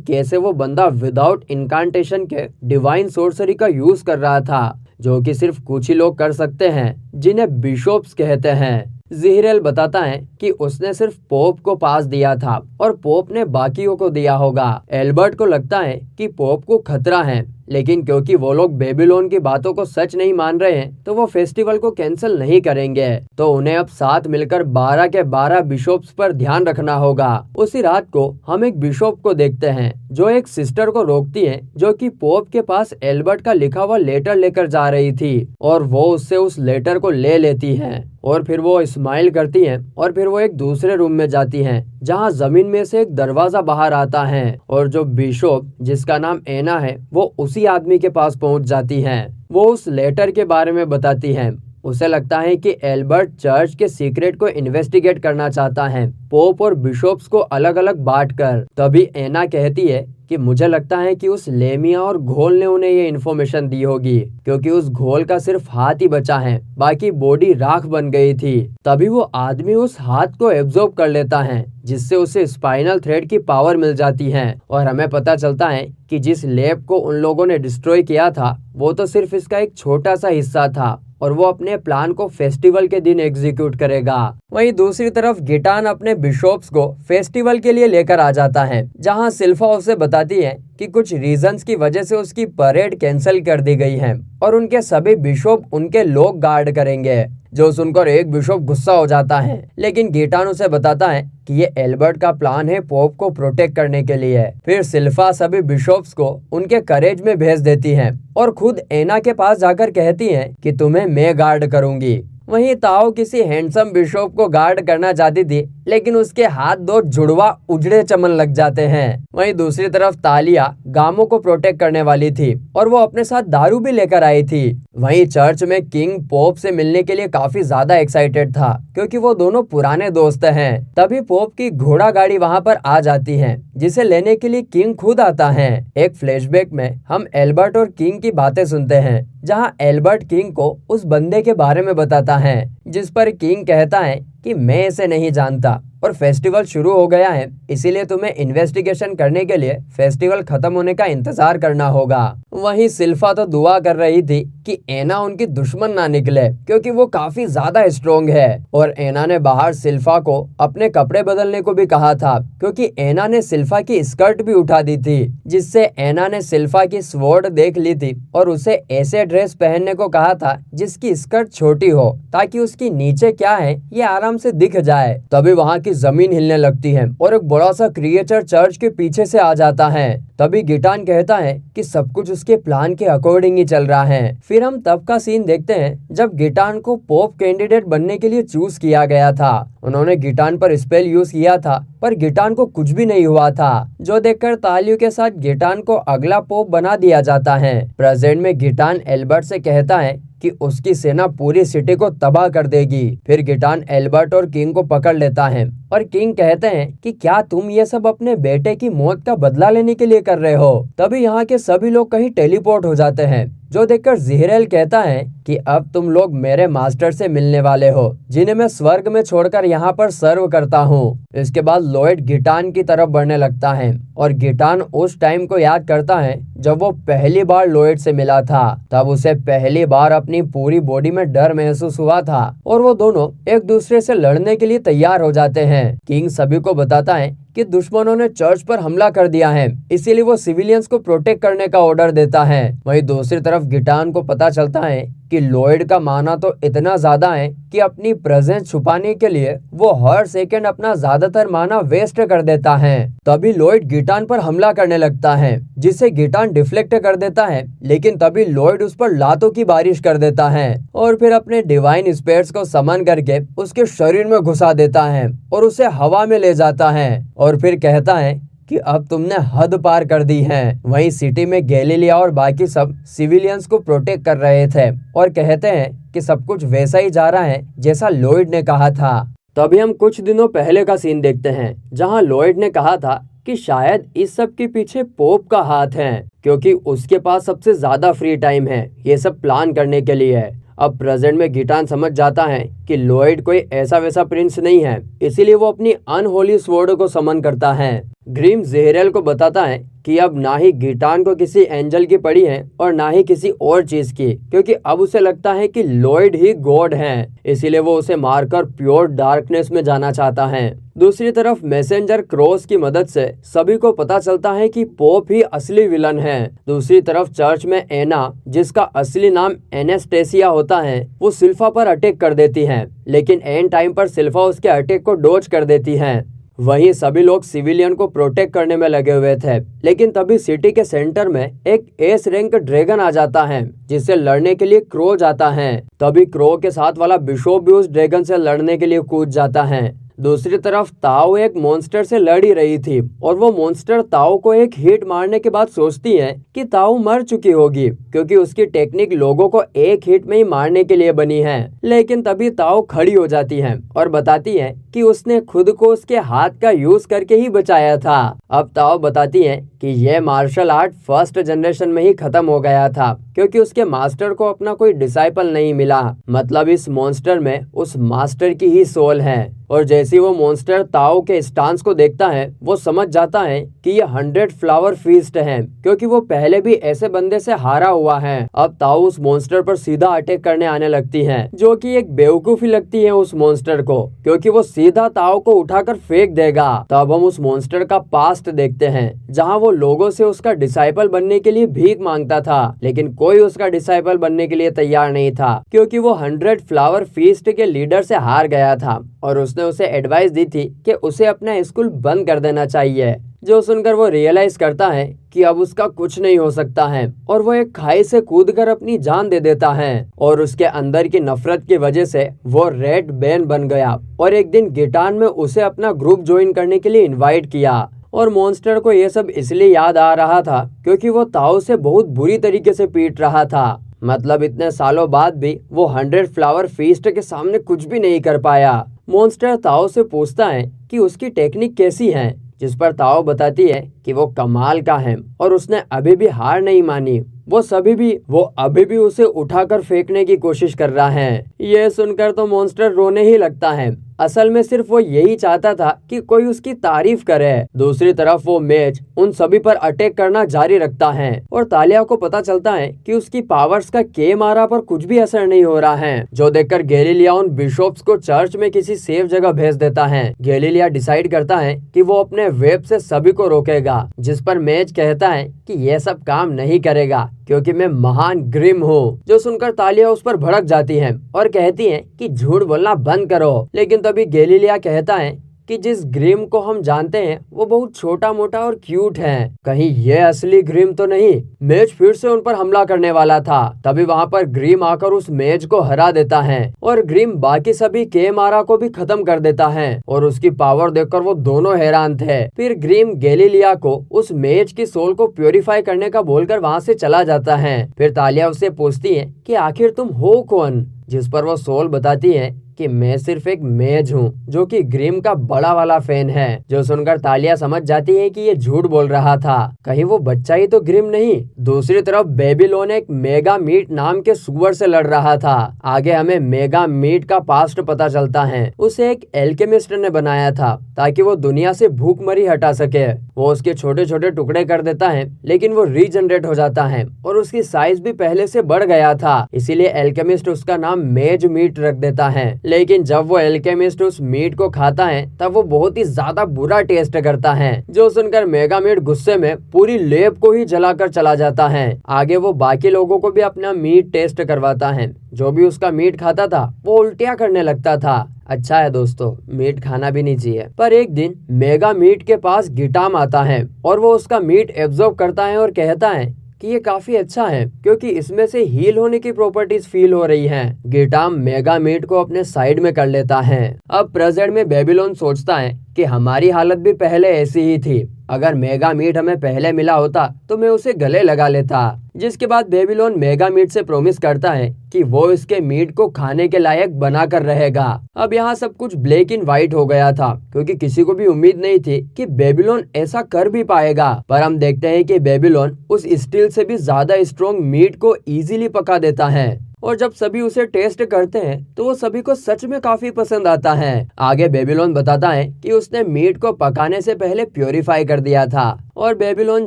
कैसे वो बंदा विदाउट इनकांटेशन के डिवाइन सोर्सरी का यूज कर रहा था, जो कि सिर्फ कुछ ही लोग कर सकते हैं जिन्हें बिशोप्स कहते हैं। ज़ीहरेल बताता है कि उसने सिर्फ पोप को पास दिया था और पोप ने बाकियों को दिया होगा। एल्बर्ट को लगता है कि पोप को खतरा है, लेकिन क्योंकि वो लोग बेबीलोन की बातों को सच नहीं मान रहे हैं तो वो फेस्टिवल को कैंसिल नहीं करेंगे, तो उन्हें अब साथ मिलकर 12 के 12 बिशोप्स पर ध्यान रखना होगा। उसी रात को हम एक बिशोप को देखते हैं जो एक सिस्टर को रोकती है जो कि पोप के पास एल्बर्ट का लिखा हुआ लेटर लेकर जा रही थी और वो उससे उस लेटर को ले लेती है और फिर वो स्माइल करती है और फिर वो एक दूसरे रूम में जाती हैं जहां जमीन में से एक दरवाजा बाहर आता है और जो बिशोप जिसका नाम एना है वो उसी आदमी के पास पहुंच जाती है। वो उस लेटर के बारे में बताती है। उसे लगता है कि एल्बर्ट चर्च के सीक्रेट को इन्वेस्टिगेट करना चाहता है, पोप और बिशोप्स को अलग अलग बांटकर। तभी एना कहती है कि मुझे लगता है कि उस लेमिया और घोल ने उन्हें ये इन्फॉर्मेशन दी होगी क्योंकि उस घोल का सिर्फ हाथ ही बचा है, बाकी बॉडी राख बन गई थी। तभी वो आदमी उस हाथ को एब्जॉर्ब कर लेता है जिससे उसे स्पाइनल थ्रेड की पावर मिल जाती है और हमें पता चलता है कि जिस लैब को उन लोगों ने डिस्ट्रॉय किया था वो तो सिर्फ इसका एक छोटा सा हिस्सा था और वो अपने प्लान को फेस्टिवल के दिन एग्जीक्यूट करेगा। वहीं दूसरी तरफ गिटान अपने बिशोप्स को फेस्टिवल के लिए लेकर आ जाता है जहां सिल्फा उसे बताती है कि कुछ रीजंस की वजह से उसकी परेड कैंसिल कर दी गई है और उनके सभी बिशोप उनके लोग गार्ड करेंगे। जो सुनकर एक बिशोप गुस्सा हो जाता है, लेकिन गिटान उसे बताता है कि ये एल्बर्ट का प्लान है पोप को प्रोटेक्ट करने के लिए। फिर सिल्फा सभी बिशोप्स को उनके करेज में भेज देती है और खुद एना के पास जाकर कहती है कि तुम्हें मैं गार्ड करूंगी। वहीं ताओ किसी हैंडसम बिशोप को गार्ड करना चाहती थी, लेकिन उसके हाथ दो जुड़वा उजड़े चमन लग जाते हैं। वहीं दूसरी तरफ तालिया गामो को प्रोटेक्ट करने वाली थी और वो अपने साथ दारू भी लेकर आई थी। वहीं चर्च में किंग पोप से मिलने के लिए काफी ज्यादा एक्साइटेड था क्योंकि वो दोनों पुराने दोस्त हैं। तभी पोप की घोड़ा गाड़ी वहां पर आ जाती है जिसे लेने के लिए किंग खुद आता है। एक फ्लैशबैक में हम एल्बर्ट और किंग की बातें सुनते हैं जहां एल्बर्ट किंग को उस बंदे के बारे में बताता है जिस पर किंग कहता है कि मैं इसे नहीं जानता और फेस्टिवल शुरू हो गया है, इसीलिए तुम्हें इन्वेस्टिगेशन करने के लिए फेस्टिवल खत्म होने का इंतजार करना होगा। वहीं सिल्फा तो दुआ कर रही थी कि एना उनकी दुश्मन ना निकले क्योंकि वो काफी ज्यादा स्ट्रोंग है और एना ने बाहर सिल्फा को अपने कपड़े बदलने को भी कहा था क्योंकि एना ने सिल्फा की स्कर्ट भी उठा दी थी, जिससे एना ने सिल्फा की स्वॉर्ड देख ली थी और उसे ऐसे ड्रेस पहनने को कहा था जिसकी स्कर्ट छोटी हो ताकि उसकी नीचे क्या है ये आराम से दिख जाए। तभी वहां की जमीन हिलने लगती है और एक बड़ा सा क्रिएचर चर्च के पीछे से आ जाता है। तभी गिटान कहता है कि सब कुछ उसके प्लान के अकॉर्डिंग ही चल रहा है। फिर फिर हम तब का सीन देखते हैं जब गिटान को पोप कैंडिडेट बनने के लिए चूज किया गया था। उन्होंने गिटान पर स्पेल यूज किया था पर गिटान को कुछ भी नहीं हुआ था, जो देखकर तालियों के साथ गिटान को अगला पोप बना दिया जाता है। प्रेजेंट में गिटान एल्बर्ट से कहता है कि उसकी सेना पूरी सिटी को तबाह कर देगी। फिर गिटान एल्बर्ट और किंग को पकड़ लेता है और किंग कहते हैं कि क्या तुम ये सब अपने बेटे की मौत का बदला लेने के लिए कर रहे हो। तभी यहाँ के सभी लोग कहीं टेलीपोर्ट हो जाते हैं, जो देखकर जिहरेल कहता है कि अब तुम लोग मेरे मास्टर से मिलने वाले हो, जिन्हें मैं स्वर्ग में छोड़कर यहाँ पर सर्व करता हूँ। इसके बाद लॉयड गिटान की तरफ बढ़ने लगता है और गिटान उस टाइम को याद करता है जब वो पहली बार लॉयड से मिला था। तब उसे पहली बार अपनी पूरी बॉडी में डर महसूस हुआ था और वो दोनों एक दूसरे से लड़ने के लिए तैयार हो जाते हैं। किंग सभी को बताता है कि दुश्मनों ने चर्च पर हमला कर दिया है, इसीलिए वो सिविलियंस को प्रोटेक्ट करने का ऑर्डर देता है। वहीं दूसरी तरफ गिटान को पता चलता है कि लॉयड का माना तो इतना ज्यादा है कि अपनी प्रेजेंस छुपाने के लिए वो हर सेकंड अपना ज्यादातर माना वेस्ट कर देता है। तभी लॉयड गिटान पर हमला करने लगता है, जिसे गिटान डिफ्लेक्ट कर देता है, लेकिन तभी लॉयड उस पर लातों की बारिश कर देता है और फिर अपने डिवाइन स्पिरिट्स को समन करके उसके शरीर में घुसा देता है और उसे हवा में ले जाता है और फिर कहता है कि अब तुमने हद पार कर दी है। वहीं सिटी में गैलीलिया और बाकी सब सिविलियंस को प्रोटेक्ट कर रहे थे और कहते हैं कि सब कुछ वैसा ही जा रहा है जैसा लॉयड ने कहा था। तभी हम कुछ दिनों पहले का सीन देखते हैं जहां लॉयड ने कहा था कि शायद इस सब के पीछे पोप का हाथ है, क्योंकि उसके पास सबसे ज्यादा फ्री टाइम है ये सब प्लान करने के लिए। अब प्रेजेंट में गिटान समझ जाता है कि लॉयड कोई ऐसा वैसा प्रिंस नहीं है, इसीलिए वो अपनी अनहोली स्वॉर्ड को समन करता है। ग्रिम जिहरेल को बताता है कि अब ना ही गिटान को किसी एंजल की पड़ी है और ना ही किसी और चीज की, क्योंकि अब उसे लगता है कि लॉयड ही गॉड है, इसीलिए वो उसे मारकर प्योर डार्कनेस में जाना चाहता है। दूसरी तरफ मैसेंजर क्रॉस की मदद से सभी को पता चलता है कि पोप ही असली विलन है। दूसरी तरफ चर्च में एना, जिसका असली नाम एनेस्टेसिया होता है, वो सिल्फा पर अटैक कर देती है, लेकिन एंड टाइम पर सिल्फा उसके अटैक को डॉज कर देती है। वहीं सभी लोग सिविलियन को प्रोटेक्ट करने में लगे हुए थे, लेकिन तभी सिटी के सेंटर में एक एस रैंक ड्रैगन आ जाता है, जिससे लड़ने के लिए क्रो जाता है। तभी क्रो के साथ वाला बिशोप भी उस ड्रैगन से लड़ने के लिए कूद जाता है। दूसरी तरफ ताओ एक मॉन्स्टर से लड़ ही रही थी और वो मॉन्स्टर ताओ को एक हिट मारने के बाद सोचती है कि ताओ मर चुकी होगी, क्योंकि उसकी टेक्निक लोगों को एक हिट में ही मारने के लिए बनी है। लेकिन तभी ताओ खड़ी हो जाती है और बताती है कि उसने खुद को उसके हाथ का यूज करके ही बचाया था। अब ताओ बताती है कि यह मार्शल आर्ट फर्स्ट जनरेशन में ही खत्म हो गया था, क्योंकि उसके मास्टर को अपना कोई डिसाइपल नहीं मिला। मतलब इस मॉन्स्टर में उस मास्टर की ही सोल है। और जैसे वो मॉन्स्टर ताओ के स्टांस को देखता है, वो समझ जाता है कि ये 100 फ्लावर फीस्ट है, क्योंकि वो पहले भी ऐसे बंदे से हारा हुआ है। अब ताओ उस मॉन्स्टर पर सीधा अटैक करने आने लगती है, जो कि एक बेवकूफी लगती है उस मॉन्स्टर को, क्योंकि वो सीधा ताओ को उठाकर फेंक देगा। तब हम उस मॉन्स्टर का पास्ट देखते हैं, जहाँ वो लोगों से उसका डिसाइपल बनने के लिए भीख मांगता था, लेकिन कोई उसका डिसाइपल बनने के लिए तैयार नहीं था, क्योंकि वो 100 फ्लावर फीस्ट के लीडर से हार गया था और उसने उसे एडवाइस दी थी कि उसे अपना स्कूल बंद कर देना चाहिए। जो सुनकर वो रियलाइज करता है कि अब उसका कुछ नहीं हो सकता है और वो एक खाई से कूदकर अपनी जान दे देता है। और उसके अंदर की नफरत की वजह से वो रेड बैन बन गया और एक दिन गिटान में उसे अपना ग्रुप ज्वाइन करने के लिए इनवाइट किया। और मॉन्स्टर को ये सब इसलिए याद आ रहा था क्योंकि वो ताओ से बहुत बुरी तरीके से पीट रहा था। मतलब इतने सालों बाद भी वो 100 फ्लावर फीस्ट के सामने कुछ भी नहीं कर पाया। मॉन्स्टर ताओ से पूछता है कि उसकी टेक्निक कैसी है, जिस पर ताओ बताती है कि वो कमाल का है और उसने अभी भी हार नहीं मानी। वो अभी भी उसे उठाकर फेंकने की कोशिश कर रहा है। ये सुनकर तो मॉन्स्टर रोने ही लगता है। असल में सिर्फ वो यही चाहता था कि कोई उसकी तारीफ करे। दूसरी तरफ वो मेज उन सभी पर अटैक करना जारी रखता है और तालिया को पता चलता है कि उसकी पावर्स का के मारा पर कुछ भी असर नहीं हो रहा है, जो देखकर गैलीलिया उन बिशॉप्स को चर्च में किसी सेफ जगह भेज देता है। गैलीलिया डिसाइड करता है कि वो अपने वेब से सभी को रोकेगा, जिस पर मेज कहता है कि यह सब काम नहीं करेगा क्योंकि मैं महान ग्रिम हूँ। जो सुनकर तालिया उस पर भड़क जाती है और कहती है कि झूठ बोलना बंद करो। लेकिन तभी गैलीलिया कहता है कि जिस ग्रिम को हम जानते हैं वो बहुत छोटा मोटा और क्यूट है, कहीं ये असली ग्रिम तो नहीं। मेज फिर से उन पर हमला करने वाला था, तभी वहाँ पर ग्रिम आकर उस मेज को हरा देता है और ग्रिम बाकी सभी केमारा को भी खत्म कर देता है और उसकी पावर देखकर वो दोनों हैरान थे। फिर ग्रिम गैलीलिया को उस मेज की सोल को प्योरीफाई करने का बोलकर वहाँ से चला जाता है। फिर तालिया उससे पूछती है कि आखिर तुम हो कौन, जिस पर वो सोल बताती है कि मैं सिर्फ एक मेज हूँ, जो कि ग्रिम का बड़ा वाला फैन है। जो सुनकर तालिया समझ जाती है कि ये झूठ बोल रहा था, कहीं वो बच्चा ही तो ग्रिम नहीं। दूसरी तरफ बेबीलोन एक मेगा मीट नाम के सुअर से लड़ रहा था। आगे हमें मेगा मीट का पास्ट पता चलता है। उसे एक एल्केमिस्ट ने बनाया था ताकि वो दुनिया से भूखमरी हटा सके। वो उसके छोटे छोटे टुकड़े कर देता है, लेकिन वो रीजनरेट हो जाता है और उसकी साइज भी पहले से बढ़ गया था, इसीलिए एल्केमिस्ट उसका नाम मेज मीट रख देता है। लेकिन जब वो एल्केमिस्ट उस मीट को खाता है तब वो बहुत ही ज्यादा बुरा टेस्ट करता है, जो सुनकर मेगा मीट गुस्से में पूरी लेब को ही जलाकर चला जाता है। आगे वो बाकी लोगों को भी अपना मीट टेस्ट करवाता है। जो भी उसका मीट खाता था वो उल्टियाँ करने लगता था। अच्छा है दोस्तों, मीट खाना भी नहीं चाहिए। पर एक दिन मेगा मीट के पास गिटाम आता है और वो उसका मीट एब्जॉर्ब करता है और कहता है कि ये काफी अच्छा है क्योंकि इसमें से हील होने की प्रॉपर्टीज फील हो रही हैं। गिटाम मेगा मीट को अपने साइड में कर लेता है। अब प्रेजेंट में बेबीलोन सोचता है कि हमारी हालत भी पहले ऐसी ही थी। अगर मेगा मीट हमें पहले मिला होता तो मैं उसे गले लगा लेता। जिसके बाद बेबीलोन मेगा मीट से प्रॉमिस करता है कि वो इसके मीट को खाने के लायक बनाकर रहेगा। अब यहाँ सब कुछ ब्लैक एंड व्हाइट हो गया था क्योंकि किसी को भी उम्मीद नहीं थी कि बेबीलोन ऐसा कर भी पाएगा। पर हम देखते हैं कि बेबीलोन उस स्टील से भी ज्यादा स्ट्रॉन्ग मीट को इजीली पका देता है और जब सभी उसे टेस्ट करते हैं तो वो सभी को सच में काफी पसंद आता है। आगे बेबीलोन बताता है कि उसने मीट को पकाने से पहले प्योरीफाई कर दिया था और बेबीलोन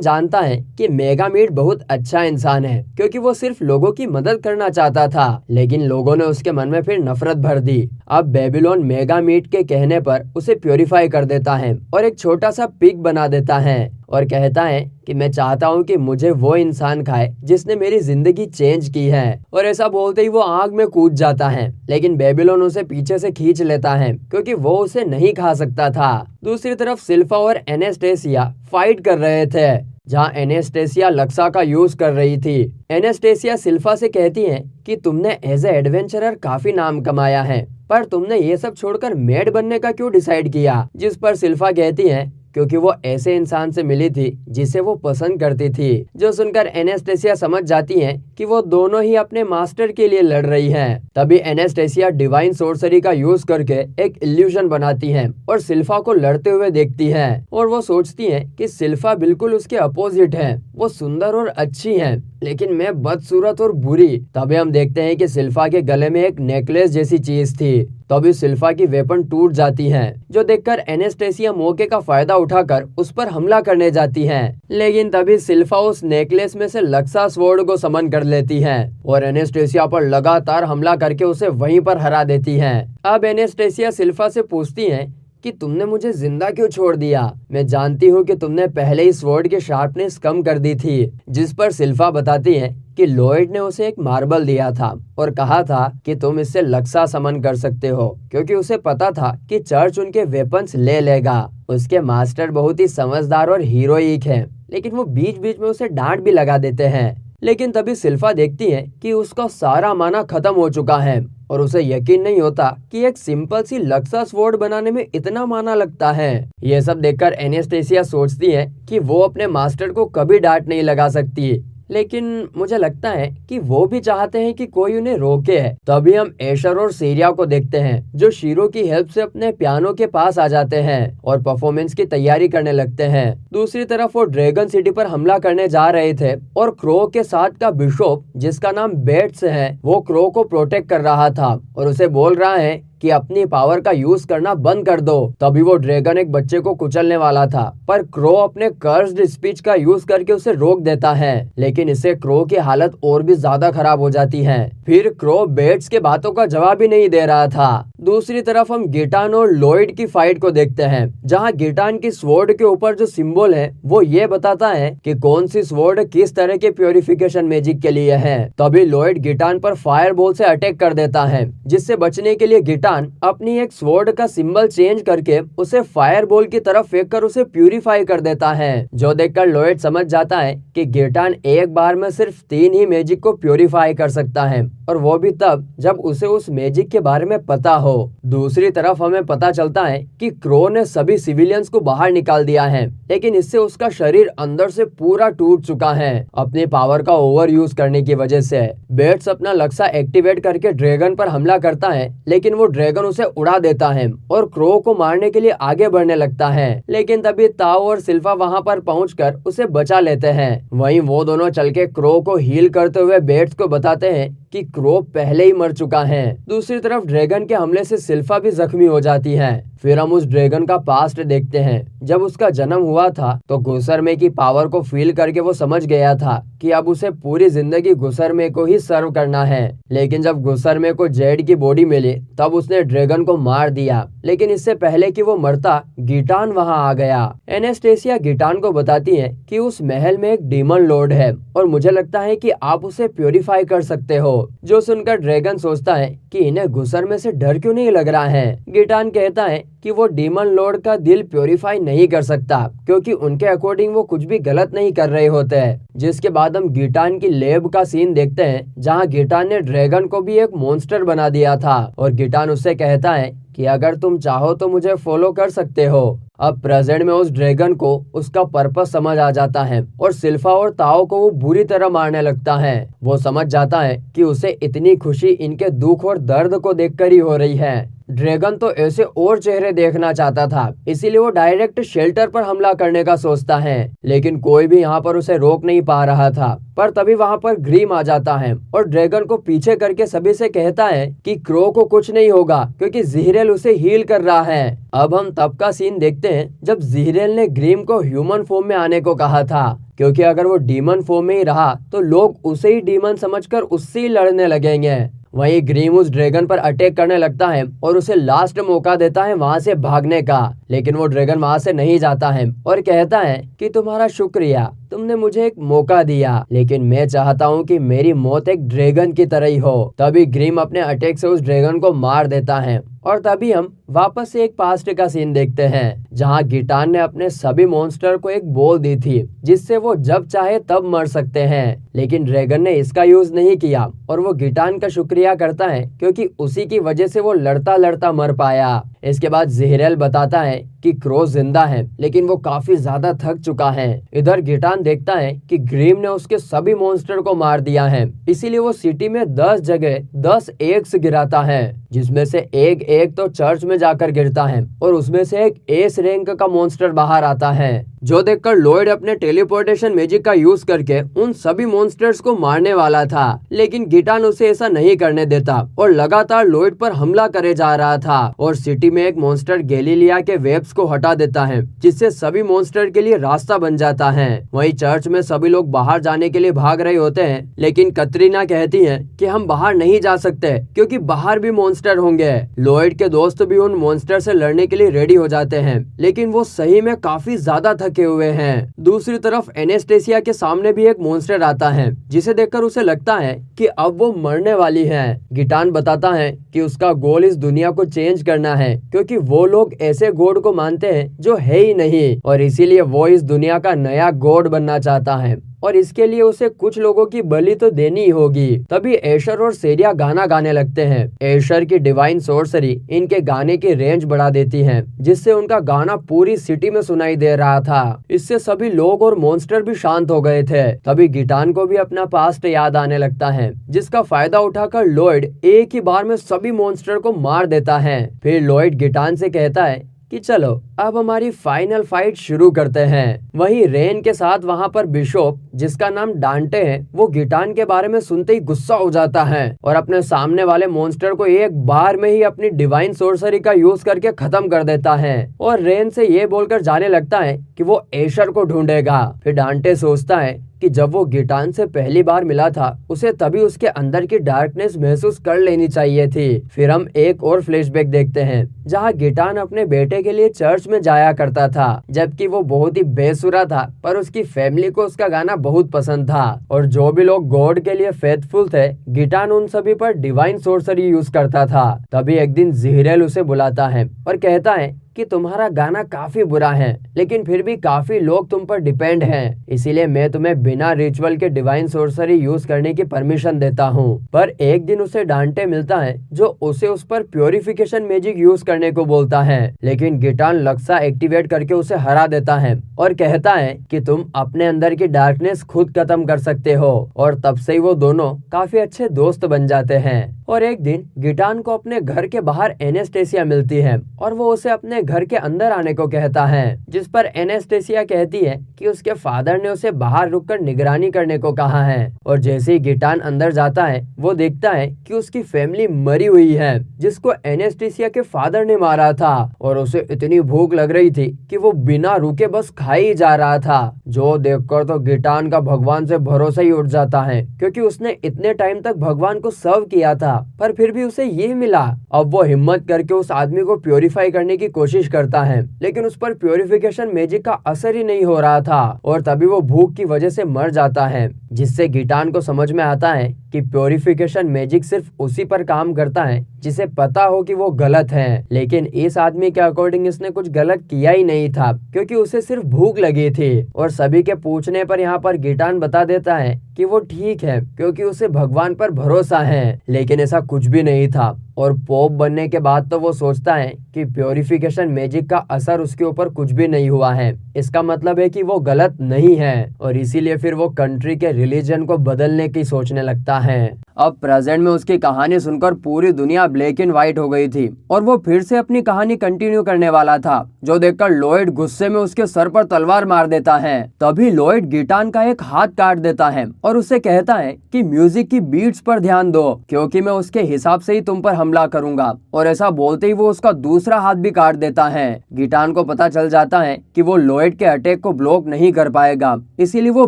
जानता है कि मेगा मीट बहुत अच्छा इंसान है क्योंकि वो सिर्फ लोगों की मदद करना चाहता था, लेकिन लोगों ने उसके मन में फिर नफरत भर दी। अब बेबीलोन मेगा मीट के कहने पर उसे प्योरीफाई कर देता है और एक छोटा सा पिग बना देता है और कहता है कि मैं चाहता हूँ कि मुझे वो इंसान खाए जिसने मेरी जिंदगी चेंज की है। और ऐसा बोलते ही वो आग में कूद जाता है, लेकिन बेबीलोन उसे पीछे से खींच लेता है क्योंकि वो उसे नहीं खा सकता था। दूसरी तरफ सिल्फा और एनेस्टेसिया फाइट कर रहे थे, जहाँ एनेस्टेसिया लक्सा का यूज कर रही थी। एनेस्टेसिया सिल्फा से कहती है कि तुमने एज ए एडवेंचरर काफी नाम कमाया है, पर तुमने ये सब छोड़कर मेड बनने का क्यों डिसाइड किया? जिस पर सिल्फा कहती है क्योंकि वो ऐसे इंसान से मिली थी जिसे वो पसंद करती थी। जो सुनकर एनेस्टेसिया समझ जाती है कि वो दोनों ही अपने मास्टर के लिए लड़ रही हैं। तभी एनेस्टेसिया डिवाइन सोर्सरी का यूज करके एक इल्यूजन बनाती है और सिल्फा को लड़ते हुए देखती है और वो सोचती है कि सिल्फा बिल्कुल उसके अपोजिट है। वो सुंदर और अच्छी है, लेकिन मैं बदसूरत और बुरी। तभी हम देखते हैं कि सिल्फा के गले में एक नेकलेस जैसी चीज थी। तभी सिल्फा की वेपन टूट जाती है, जो देखकर एनेस्टेसिया मौके का फायदा उठाकर उस पर हमला करने जाती है। लेकिन तभी सिल्फा उस नेकलेस में से लक्सा स्वॉर्ड को समन कर लेती है और एनेस्टेसिया पर लगातार हमला करके उसे वहीं पर हरा देती है। अब एनेस्टेसिया सिल्फा से पूछती है कि तुमने मुझे जिंदा क्यों छोड़ दिया? मैं जानती हूँ कि तुमने पहले ही स्वॉर्ड की शार्पनेस कम कर दी थी। जिस पर सिल्फा बताती है कि लॉयड ने उसे एक मार्बल दिया था और कहा था कि तुम इससे लक्सा समन कर सकते हो, क्योंकि उसे पता था कि चर्च उनके वेपन्स ले लेगा। उसके मास्टर बहुत ही समझदार और हीरोइक है, लेकिन वो बीच बीच में उसे डांट भी लगा देते हैं। लेकिन तभी सिल्फा देखती है कि उसका सारा माना खत्म हो चुका है और उसे यकीन नहीं होता कि एक सिंपल सी लक्सा स्वॉर्ड बनाने में इतना माना लगता है। ये सब देखकर एनेस्टेसिया सोचती है कि वो अपने मास्टर को कभी डांट नहीं लगा सकती, लेकिन मुझे लगता है कि वो भी चाहते हैं कि कोई उन्हें रोके। तभी हम एशर और सीरिया को देखते हैं, जो शीरो की हेल्प से अपने पियानो के पास आ जाते हैं और परफॉर्मेंस की तैयारी करने लगते हैं। दूसरी तरफ वो ड्रैगन सिटी पर हमला करने जा रहे थे और क्रो के साथ का बिशप, जिसका नाम बेट्स है, वो क्रो को प्रोटेक्ट कर रहा था और उसे बोल रहा है कि अपनी पावर का यूज करना बंद कर दो। तभी वो ड्रैगन एक बच्चे को कुचलने वाला था, पर क्रो अपने कर्स्ड स्पीच का यूज करके उसे रोक देता है, लेकिन इससे क्रो की हालत और भी ज्यादा खराब हो जाती है। फिर क्रो बेट्स के बातों का जवाब ही नहीं दे रहा था। दूसरी तरफ हम गिटान और लॉयड की फाइट को देखते हैं, जहां गिटान की स्वॉर्ड के ऊपर जो सिंबल है वो ये बताता है कि कौन सी स्वॉर्ड किस तरह के प्योरिफिकेशन मैजिक के लिए है। तभी लॉयड गिटान पर फायर बॉल से अटैक कर देता है, जिससे बचने के लिए गिटान अपनी एक स्वॉर्ड का सिंबल चेंज करके उसे फायर बॉल की तरफ फेंककर उसे प्यूरिफाई कर देता है। जो देखकर लॉयड समझ जाता है कि गिटान एक बार में सिर्फ 3 ही मैजिक को प्यूरिफाई कर सकता है, और वो भी तब जब उसे उस मैजिक के बारे में पता हो। दूसरी तरफ हमें पता चलता है कि क्रो ने सभी सिविलियंस को बाहर निकाल दिया है, लेकिन इससे उसका शरीर अंदर से पूरा टूट चुका है अपनी पावर का ओवर यूज करने की वजह से। बेट्स अपना लक्ष्य एक्टिवेट करके ड्रैगन पर हमला करता है, लेकिन वो ड्रैगन उसे उड़ा देता है और क्रो को मारने के लिए आगे बढ़ने लगता है। लेकिन तभी ताओ और सिल्फा वहां पर पहुंचकर उसे बचा लेते हैं। वहीं वो दोनों चल के क्रो को हील करते हुए बेट्स को बताते हैं कि क्रो पहले ही मर चुका है। दूसरी तरफ ड्रैगन के हमले से सिल्फा भी जख्मी हो जाती है। फिर हम उस ड्रैगन का पास्ट देखते हैं। जब उसका जन्म हुआ था तो घुसरमे की पावर को फील करके वो समझ गया था कि अब उसे पूरी जिंदगी घुसरमे को ही सर्व करना है। लेकिन जब घुसरमे को जेड की बॉडी मिली तब उसने ड्रैगन को मार दिया, लेकिन इससे पहले कि वो मरता गिटान वहां आ गया। एनेस्टेसिया गिटान को बताती है कि उस महल में एक डीमन लॉर्ड है और मुझे लगता है कि आप उसे प्योरीफाई कर सकते हो। जो सुनकर ड्रैगन सोचता है कि इन्हें घुसरमे से डर क्यों नहीं लग रहा है। गिटान कहता है कि वो डीमन लॉर्ड का दिल प्योरीफाई नहीं कर सकता, क्योंकि उनके अकॉर्डिंग वो कुछ भी गलत नहीं कर रहे होते हैं। जिसके बाद हम गिटान की लैब का सीन देखते हैं, जहां गिटान ने ड्रैगन को भी एक मॉन्स्टर बना दिया था और गिटान उससे कहता है कि अगर तुम चाहो तो मुझे फॉलो कर सकते हो। अब प्रेजेंट में उस ड्रैगन को उसका पर्पस समझ आ जाता है और सिल्फा और ताओ को वो बुरी तरह मारने लगता है। वो समझ जाता है कि उसे इतनी खुशी इनके दुख और दर्द को देखकर ही हो रही है। ड्रैगन तो ऐसे और चेहरे देखना चाहता था, इसीलिए वो डायरेक्ट शेल्टर पर हमला करने का सोचता है, लेकिन कोई भी यहाँ पर उसे रोक नहीं पा रहा था। पर तभी वहाँ पर ग्रीम आ जाता है और ड्रैगन को पीछे करके सभी से कहता है कि क्रो को कुछ नहीं होगा, क्योंकि ज़ीरेल उसे हील कर रहा है। अब हम तब का सीन देखते हैं जब ज़ीरेल ने ग्रीम को ह्यूमन फॉर्म में आने को कहा था, क्योंकि अगर वो डीमन फॉर्म में ही रहा तो लोग उसे ही डीमन समझकर उससे ही लड़ने लगेंगे। वहीं ग्रीम उस ड्रैगन पर अटैक करने लगता है और उसे लास्ट मौका देता है वहां से भागने का, लेकिन वो ड्रैगन वहां से नहीं जाता है और कहता है कि तुम्हारा शुक्रिया, तुमने मुझे एक मौका दिया, लेकिन मैं चाहता हूँ कि मेरी मौत एक ड्रैगन की तरह ही हो। तभी ग्रीम अपने अटैक से उस ड्रैगन को मार देता है और तभी हम वापस से एक पास्ट का सीन देखते हैं, जहां गिटान ने अपने सभी मॉन्स्टर को एक बॉल दी थी जिससे वो जब चाहे तब मर सकते हैं, लेकिन ड्रैगन ने इसका यूज नहीं किया और वो गिटान का शुक्रिया करता है क्योंकि उसी की वजह से वो लड़ता लड़ता मर पाया। इसके बाद ज़ीरेल बताता है कि क्रो जिंदा है, लेकिन वो काफी ज्यादा थक चुका है। इधर गिटान देखता है कि ग्रीम ने उसके सभी मॉन्स्टर को मार दिया है, इसीलिए वो सिटी में 10 जगह 10 एग्स गिराता है, जिसमें से एक एग तो चर्च में जाकर गिरता है और उसमें से एक एस रैंक का मॉन्स्टर बाहर आता है, जो देखकर लॉयड अपने टेलीपोर्टेशन मैजिक का यूज करके उन सभी मॉन्स्टर्स को मारने वाला था, लेकिन गिटान उसे ऐसा नहीं करने देता और लगातार लॉयड पर हमला करे जा रहा था और सिटी में एक मॉन्स्टर गैलीलिया के वेब्स को हटा देता है, जिससे सभी मॉन्स्टर के लिए रास्ता बन जाता है। वहीं चर्च में सभी लोग बाहर जाने के लिए भाग रहे होते हैं, लेकिन कतरीना कहती है कि हम बाहर नहीं जा सकते क्योंकि बाहर भी मॉन्स्टर होंगे। लॉयड के दोस्त भी उन मॉन्स्टर से लड़ने के लिए रेडी हो जाते हैं, लेकिन वो सही में काफी ज्यादा थके हुए हैं। दूसरी तरफ एनेस्टेसिया के सामने भी एक मॉन्स्टर आता है, जिसे देखकर उसे लगता है कि अब वो मरने वाली है। गिटान बताता है कि उसका गोल इस दुनिया को चेंज करना है, क्योंकि वो लोग ऐसे गॉड को मानते हैं जो है ही नहीं, और इसीलिए वो इस दुनिया का नया गॉड बनना चाहता है और इसके लिए उसे कुछ लोगों की बलि तो देनी ही होगी। तभी एशर और सेरिया गाना गाने लगते हैं। एशर की डिवाइन सोर्सरी इनके गाने की रेंज बढ़ा देती है, जिससे उनका गाना पूरी सिटी में सुनाई दे रहा था। इससे सभी लोग और मॉन्स्टर भी शांत हो गए थे। तभी गिटान को भी अपना पास्ट याद आने लगता है, जिसका फायदा उठाकर लॉयड एक ही बार में सभी मॉन्स्टर को मार देता है। फिर लॉयड गिटान से कहता है कि चलो अब हमारी फाइनल फाइट शुरू करते हैं। वहीं रेन के साथ वहां पर बिशोप, जिसका नाम डांटे है, वो गिटान के बारे में सुनते ही गुस्सा हो जाता है और अपने सामने वाले मॉन्स्टर को एक बार में ही अपनी डिवाइन सोर्सरी का यूज करके खत्म कर देता है और रेन से ये बोलकर जाने लगता है कि वो एशर को ढूंढेगा। फिर डांटे सोचता है कि जब वो गिटान से पहली बार मिला था उसे तभी उसके अंदर की डार्कनेस महसूस कर लेनी चाहिए थी। फिर हम एक और फ्लैशबैक देखते हैं जहाँ गिटान अपने बेटे के लिए चर्च में जाया करता था, जबकि वो बहुत ही बेसुरा था पर उसकी फैमिली को उसका गाना बहुत पसंद था। और जो भी लोग गॉड के लिए फेथफुल थे, गिटान उन सभी पर डिवाइन सोर्सरी यूज करता था। तभी एक दिन जिहरेल उसे बुलाता है और कहता है कि तुम्हारा गाना काफी बुरा है, लेकिन फिर भी काफी लोग तुम पर डिपेंड हैं, इसीलिए मैं तुम्हें बिना रिचुअल के डिवाइन सोर्सरी यूज करने की परमिशन देता हूँ। पर एक दिन उसे डांटे मिलता है जो उसे उस पर प्योरिफिकेशन मैजिक यूज करने को बोलता है, लेकिन गिटान लक्सा एक्टिवेट करके उसे हरा देता है और कहता है कि तुम अपने अंदर की डार्कनेस खुद खत्म कर सकते हो। और तब से ही वो दोनों काफी अच्छे दोस्त बन जाते हैं। और एक दिन गिटान को अपने घर के बाहर एनेस्टेसिया मिलती है और वो उसे अपने घर के अंदर आने को कहता है, जिस पर एनेस्टेसिया कहती है कि उसके फादर ने उसे बाहर रुककर निगरानी करने को कहा है। और जैसे ही गिटान अंदर जाता है वो देखता है कि उसकी फैमिली मरी हुई है, जिसको एनेस्टेसिया के फादर ने मारा था। और उसे इतनी भूख लग रही थी कि वो बिना रुके बस खा ही जा रहा था, जो देखकर तो गिटान का भगवान से भरोसा ही उठ जाता है, क्योंकि उसने इतने टाइम तक भगवान को सर्व किया था पर फिर भी उसे ये मिला। अब वो हिम्मत करके उस आदमी को प्योरीफाई करने की कोशिश करता है, लेकिन उस पर प्योरिफिकेशन मैजिक का असर ही नहीं हो रहा था और तभी वो भूख की वजह से मर जाता है, जिससे गिटान को समझ में आता है कि प्योरिफिकेशन मैजिक सिर्फ उसी पर काम करता है जिसे पता हो कि वो गलत है। लेकिन इस आदमी के अकॉर्डिंग इसने कुछ गलत किया ही नहीं था, क्योंकि उसे सिर्फ भूख लगी थी। और सभी के पूछने पर यहाँ पर गिटान बता देता है कि वो ठीक है क्योंकि उसे भगवान पर भरोसा है, लेकिन ऐसा कुछ भी नहीं था। और पोप बनने के बाद तो वो सोचता है कि प्योरिफिकेशन मैजिक का असर उसके ऊपर कुछ भी नहीं हुआ है, इसका मतलब है कि वो गलत नहीं है, और इसीलिए फिर वो कंट्री के रिलीजन को बदलने की सोचने लगता है। अब प्रेजेंट में उसकी कहानी सुनकर पूरी दुनिया ब्लैक एंड व्हाइट हो गई थी और वो फिर से अपनी कहानी कंटिन्यू करने वाला था, जो देखकर लॉयड गुस्से में उसके सर पर तलवार मार देता है। तभी लॉयड गिटान का एक हाथ काट देता है और उससे कहता है कि म्यूजिक की बीट्स पर ध्यान दो, क्योंकि मैं उसके हिसाब से ही तुम पर हमला करूंगा। और ऐसा बोलते ही वो उसका दूसरा हाथ भी काट देता है। गिटान को पता चल जाता है कि वो लॉयड के अटैक को ब्लॉक नहीं कर पाएगा, इसीलिए वो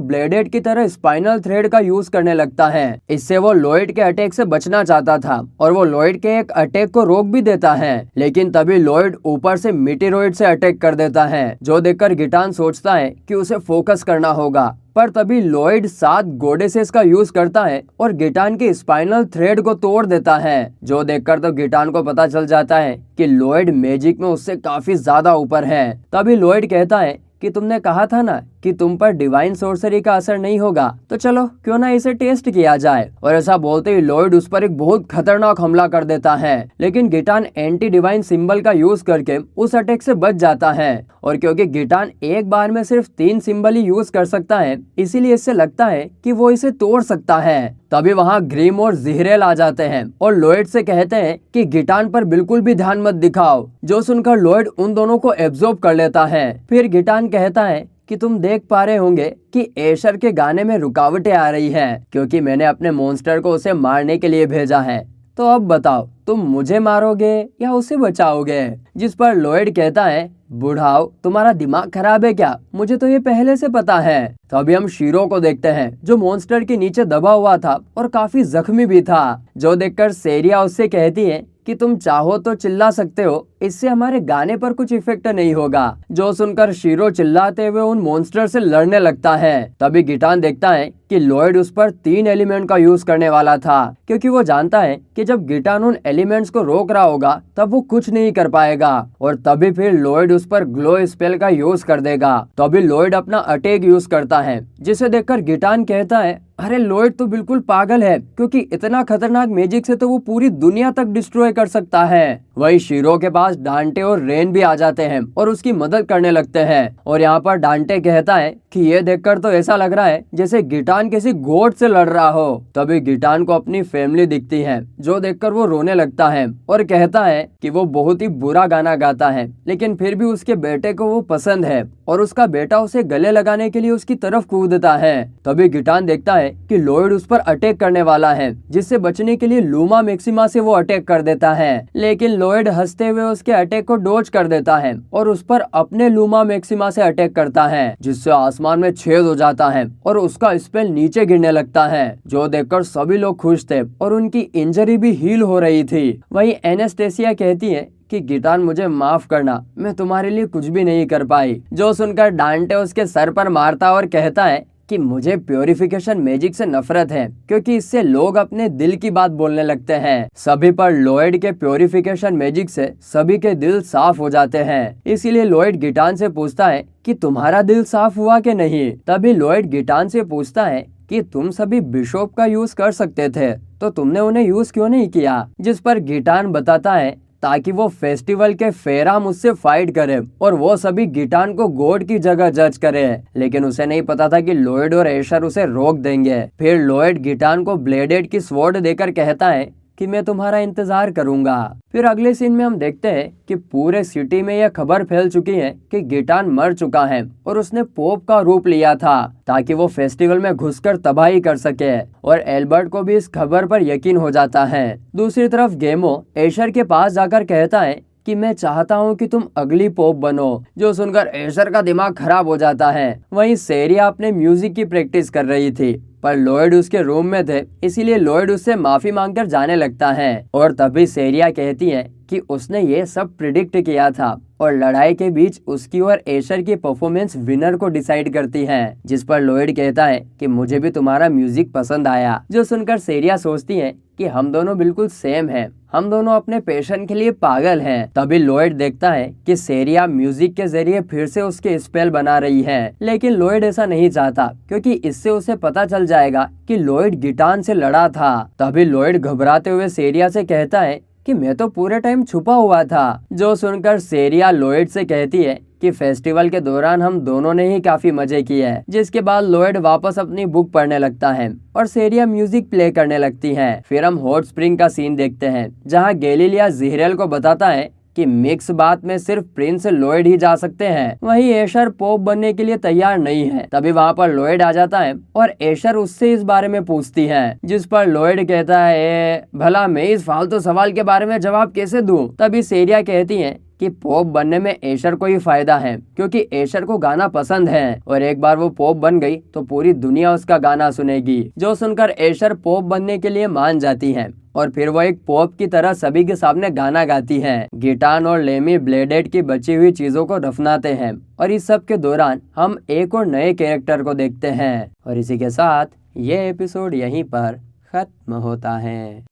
ब्लेडेड की तरह स्पाइनल थ्रेड का यूज करने लगता है। इससे वो लॉयड के अटैक से बचना चाहता था और वो लॉयड के एक अटैक को रोक भी देता है, लेकिन तभी लॉयड ऊपर से मीटेरॉइड से अटैक कर देता है, जो देखकर गिटान सोचता है कि उसे फोकस करना होगा। पर तभी लॉयड 7 गोडेसेस का यूज करता है और गिटान के स्पाइनल थ्रेड को तोड़ देता है, जो देखकर तो गिटान को पता चल जाता है कि लॉयड मैजिक में उससे काफी ज्यादा ऊपर है। तभी लॉयड कहता है कि तुमने कहा था ना कि तुम पर डिवाइन सोर्सरी का असर नहीं होगा, तो चलो क्यों ना इसे टेस्ट किया जाए। और ऐसा बोलते ही लॉयड उस पर एक बहुत खतरनाक हमला कर देता है, लेकिन गिटान एंटी डिवाइन सिंबल का यूज करके उस अटैक से बच जाता है। और क्योंकि गिटान एक बार में सिर्फ 3 सिंबल ही यूज कर सकता है, इसीलिए इससे लगता है कि वो इसे तोड़ सकता है। तभी वहाँ ग्रीम और जिहरेल आ जाते हैं और लॉयड से कहते हैं कि गिटान पर बिल्कुल भी ध्यान मत दिखाओ, जो सुनकर लॉयड उन दोनों को एब्जॉर्ब कर लेता है। फिर गिटान कहता है कि तुम देख पा रहे होंगे कि एशर के गाने में रुकावटें आ रही हैं, क्योंकि मैंने अपने मॉन्स्टर को उसे मारने के लिए भेजा है। तो अब बताओ, तुम मुझे मारोगे या उसे बचाओगे? जिस पर लॉयड कहता है, बुढ़ाओ तुम्हारा दिमाग खराब है क्या? मुझे तो ये पहले से पता है। तो अभी हम शीरो को देखते हैं, जो मॉन्स्टर के नीचे दबा हुआ था और काफी जख्मी भी था, जो देखकर सेरिया उससे कहती है कि तुम चाहो तो चिल्ला सकते हो, इससे हमारे गाने पर कुछ इफेक्ट नहीं होगा। जो सुनकर शीरो चिल्लाते हुए उन मॉन्स्टर से लड़ने लगता है। तभी गिटान देखता है कि लॉयड उस पर 3 एलिमेंट का यूज करने वाला था, क्योंकि वो जानता है कि जब गिटान उन एलिमेंट्स को रोक रहा होगा तब वो कुछ नहीं कर पाएगा। और तभी फिर लॉयड उस पर ग्लो स्पेल का यूज कर देगा। तभी लॉयड अपना अटैक यूज करता है, जिसे देखकर गिटान कहता है, अरे लॉयड तो बिल्कुल पागल है, क्योंकि इतना खतरनाक मैजिक से तो वो पूरी दुनिया तक डिस्ट्रॉय कर सकता है। वही शीरो के पास डांटे और रेन भी आ जाते हैं और उसकी मदद करने लगते हैं। और यहाँ पर डांटे कहता है कि ये देखकर तो ऐसा लग रहा है जैसे गिटान किसी गॉड से लड़ रहा हो। तभी गिटान को अपनी फैमिली दिखती है, जो देखकर वो रोने लगता है और कहता है कि वो बहुत ही बुरा गाना गाता है, लेकिन फिर भी उसके बेटे को वो पसंद है और उसका बेटा उसे गले लगाने के लिए उसकी तरफ कूदता है। तभी गिटान देखता है कि लॉयड उस पर अटैक करने वाला है, जिससे बचने के लिए लूमा मैक्सिमा से वो अटैक कर देता है, लेकिन लॉयड हंसते हुए उसके अटैक को डॉज कर देता है और उस पर अपने लूमा मैक्सिमा से अटैक करता है, जिससे आसमान आसमान में छेद हो जाता है और उसका स्पेल नीचे गिरने लगता है, जो देखकर सभी लोग खुश थे और उनकी इंजरी भी हील हो रही थी। वहीं एनास्टेसिया कहती है कि गिटान मुझे माफ करना, मैं तुम्हारे लिए कुछ भी नहीं कर पाई। जो सुनकर डांटे उसके सर पर मारता और कहता है कि मुझे प्योरिफिकेशन मैजिक से नफरत है, क्योंकि इससे लोग अपने दिल की बात बोलने लगते हैं। सभी पर लॉयड के प्योरिफिकेशन मैजिक से सभी के दिल साफ हो जाते हैं। इसीलिए लॉयड गिटान से पूछता है कि तुम्हारा दिल साफ हुआ कि नहीं। तभी लॉयड गिटान से पूछता है कि तुम सभी बिशॉप का यूज कर सकते थे, तो तुमने उन्हें यूज क्यों नहीं किया। जिस पर गिटान बताता है ताकि वो फेस्टिवल के फेरा मुझसे फाइट करे और वो सभी गिटान को गॉड की जगह जज करे। लेकिन उसे नहीं पता था कि लॉयड और एशर उसे रोक देंगे। फिर लॉयड गिटान को ब्लेडेड की स्वॉर्ड देकर कहता है कि मैं तुम्हारा इंतजार करूंगा। फिर अगले सीन में हम देखते हैं कि पूरे सिटी में यह खबर फैल चुकी है कि गिटान मर चुका है और उसने पोप का रूप लिया था ताकि वो फेस्टिवल में घुसकर तबाही कर सके, और एल्बर्ट को भी इस खबर पर यकीन हो जाता है। दूसरी तरफ गेमो एशर के पास जाकर कहता है कि मैं चाहता हूँ कि तुम अगली पोप बनो, जो सुनकर एशर का दिमाग खराब हो जाता है। वहीं सेरिया अपने म्यूजिक की प्रैक्टिस कर रही थी, पर लॉयड उसके रूम में थे, इसीलिए लॉयड उससे माफी मांगकर जाने लगता है। और तभी सेरिया कहती है कि उसने ये सब प्रिडिक्ट किया था और लड़ाई के बीच उसकी और एशर की परफॉर्मेंस विनर को डिसाइड करती है। जिस पर लॉयड कहता है कि मुझे भी तुम्हारा म्यूजिक पसंद आया। जो सुनकर सेरिया सोचती है कि हम दोनों बिल्कुल सेम हैं, हम दोनों अपने पैशन के लिए पागल हैं। तभी लॉयड देखता है कि सेरिया म्यूजिक के जरिए फिर से उसके स्पेल बना रही है, लेकिन लॉयड ऐसा नहीं चाहता, क्योंकि इससे उसे पता चल जाएगा कि लॉयड गिटान से लड़ा था। तभी लॉयड घबराते हुए सेरिया से कहता है कि मैं तो पूरे टाइम छुपा हुआ था। जो सुनकर सेरिया लॉयड से कहती है कि फेस्टिवल के दौरान हम दोनों ने ही काफी मजे किए हैं। जिसके बाद लॉयड वापस अपनी बुक पढ़ने लगता है और सेरिया म्यूजिक प्ले करने लगती है। फिर हम हॉट स्प्रिंग का सीन देखते हैं, जहाँ गैलीलिया ज़ीरेल को बताता है कि मिक्स बात में सिर्फ प्रिंस लॉयड ही जा सकते हैं। वहीं एशर पोप बनने के लिए तैयार नहीं है। तभी वहाँ पर लॉयड आ जाता है और एशर उससे इस बारे में पूछती है, जिस पर लॉयड कहता है भला मैं इस फालतू सवाल के बारे में जवाब कैसे दूं। तभी सेरिया कहती है कि पोप बनने में एशर को ही फायदा है, क्योंकि एशर को गाना पसंद है और एक बार वो पोप बन गई तो पूरी दुनिया उसका गाना सुनेगी। जो सुनकर एशर पोप बनने के लिए मान जाती है और फिर वो एक पोप की तरह सभी के सामने गाना गाती है। गिटान और लेमी ब्लेडेड की बची हुई चीजों को दफनाते हैं और इस सब के दौरान हम एक और नए कैरेक्टर को देखते हैं। और इसी के साथ ये एपिसोड यहीं पर खत्म होता है।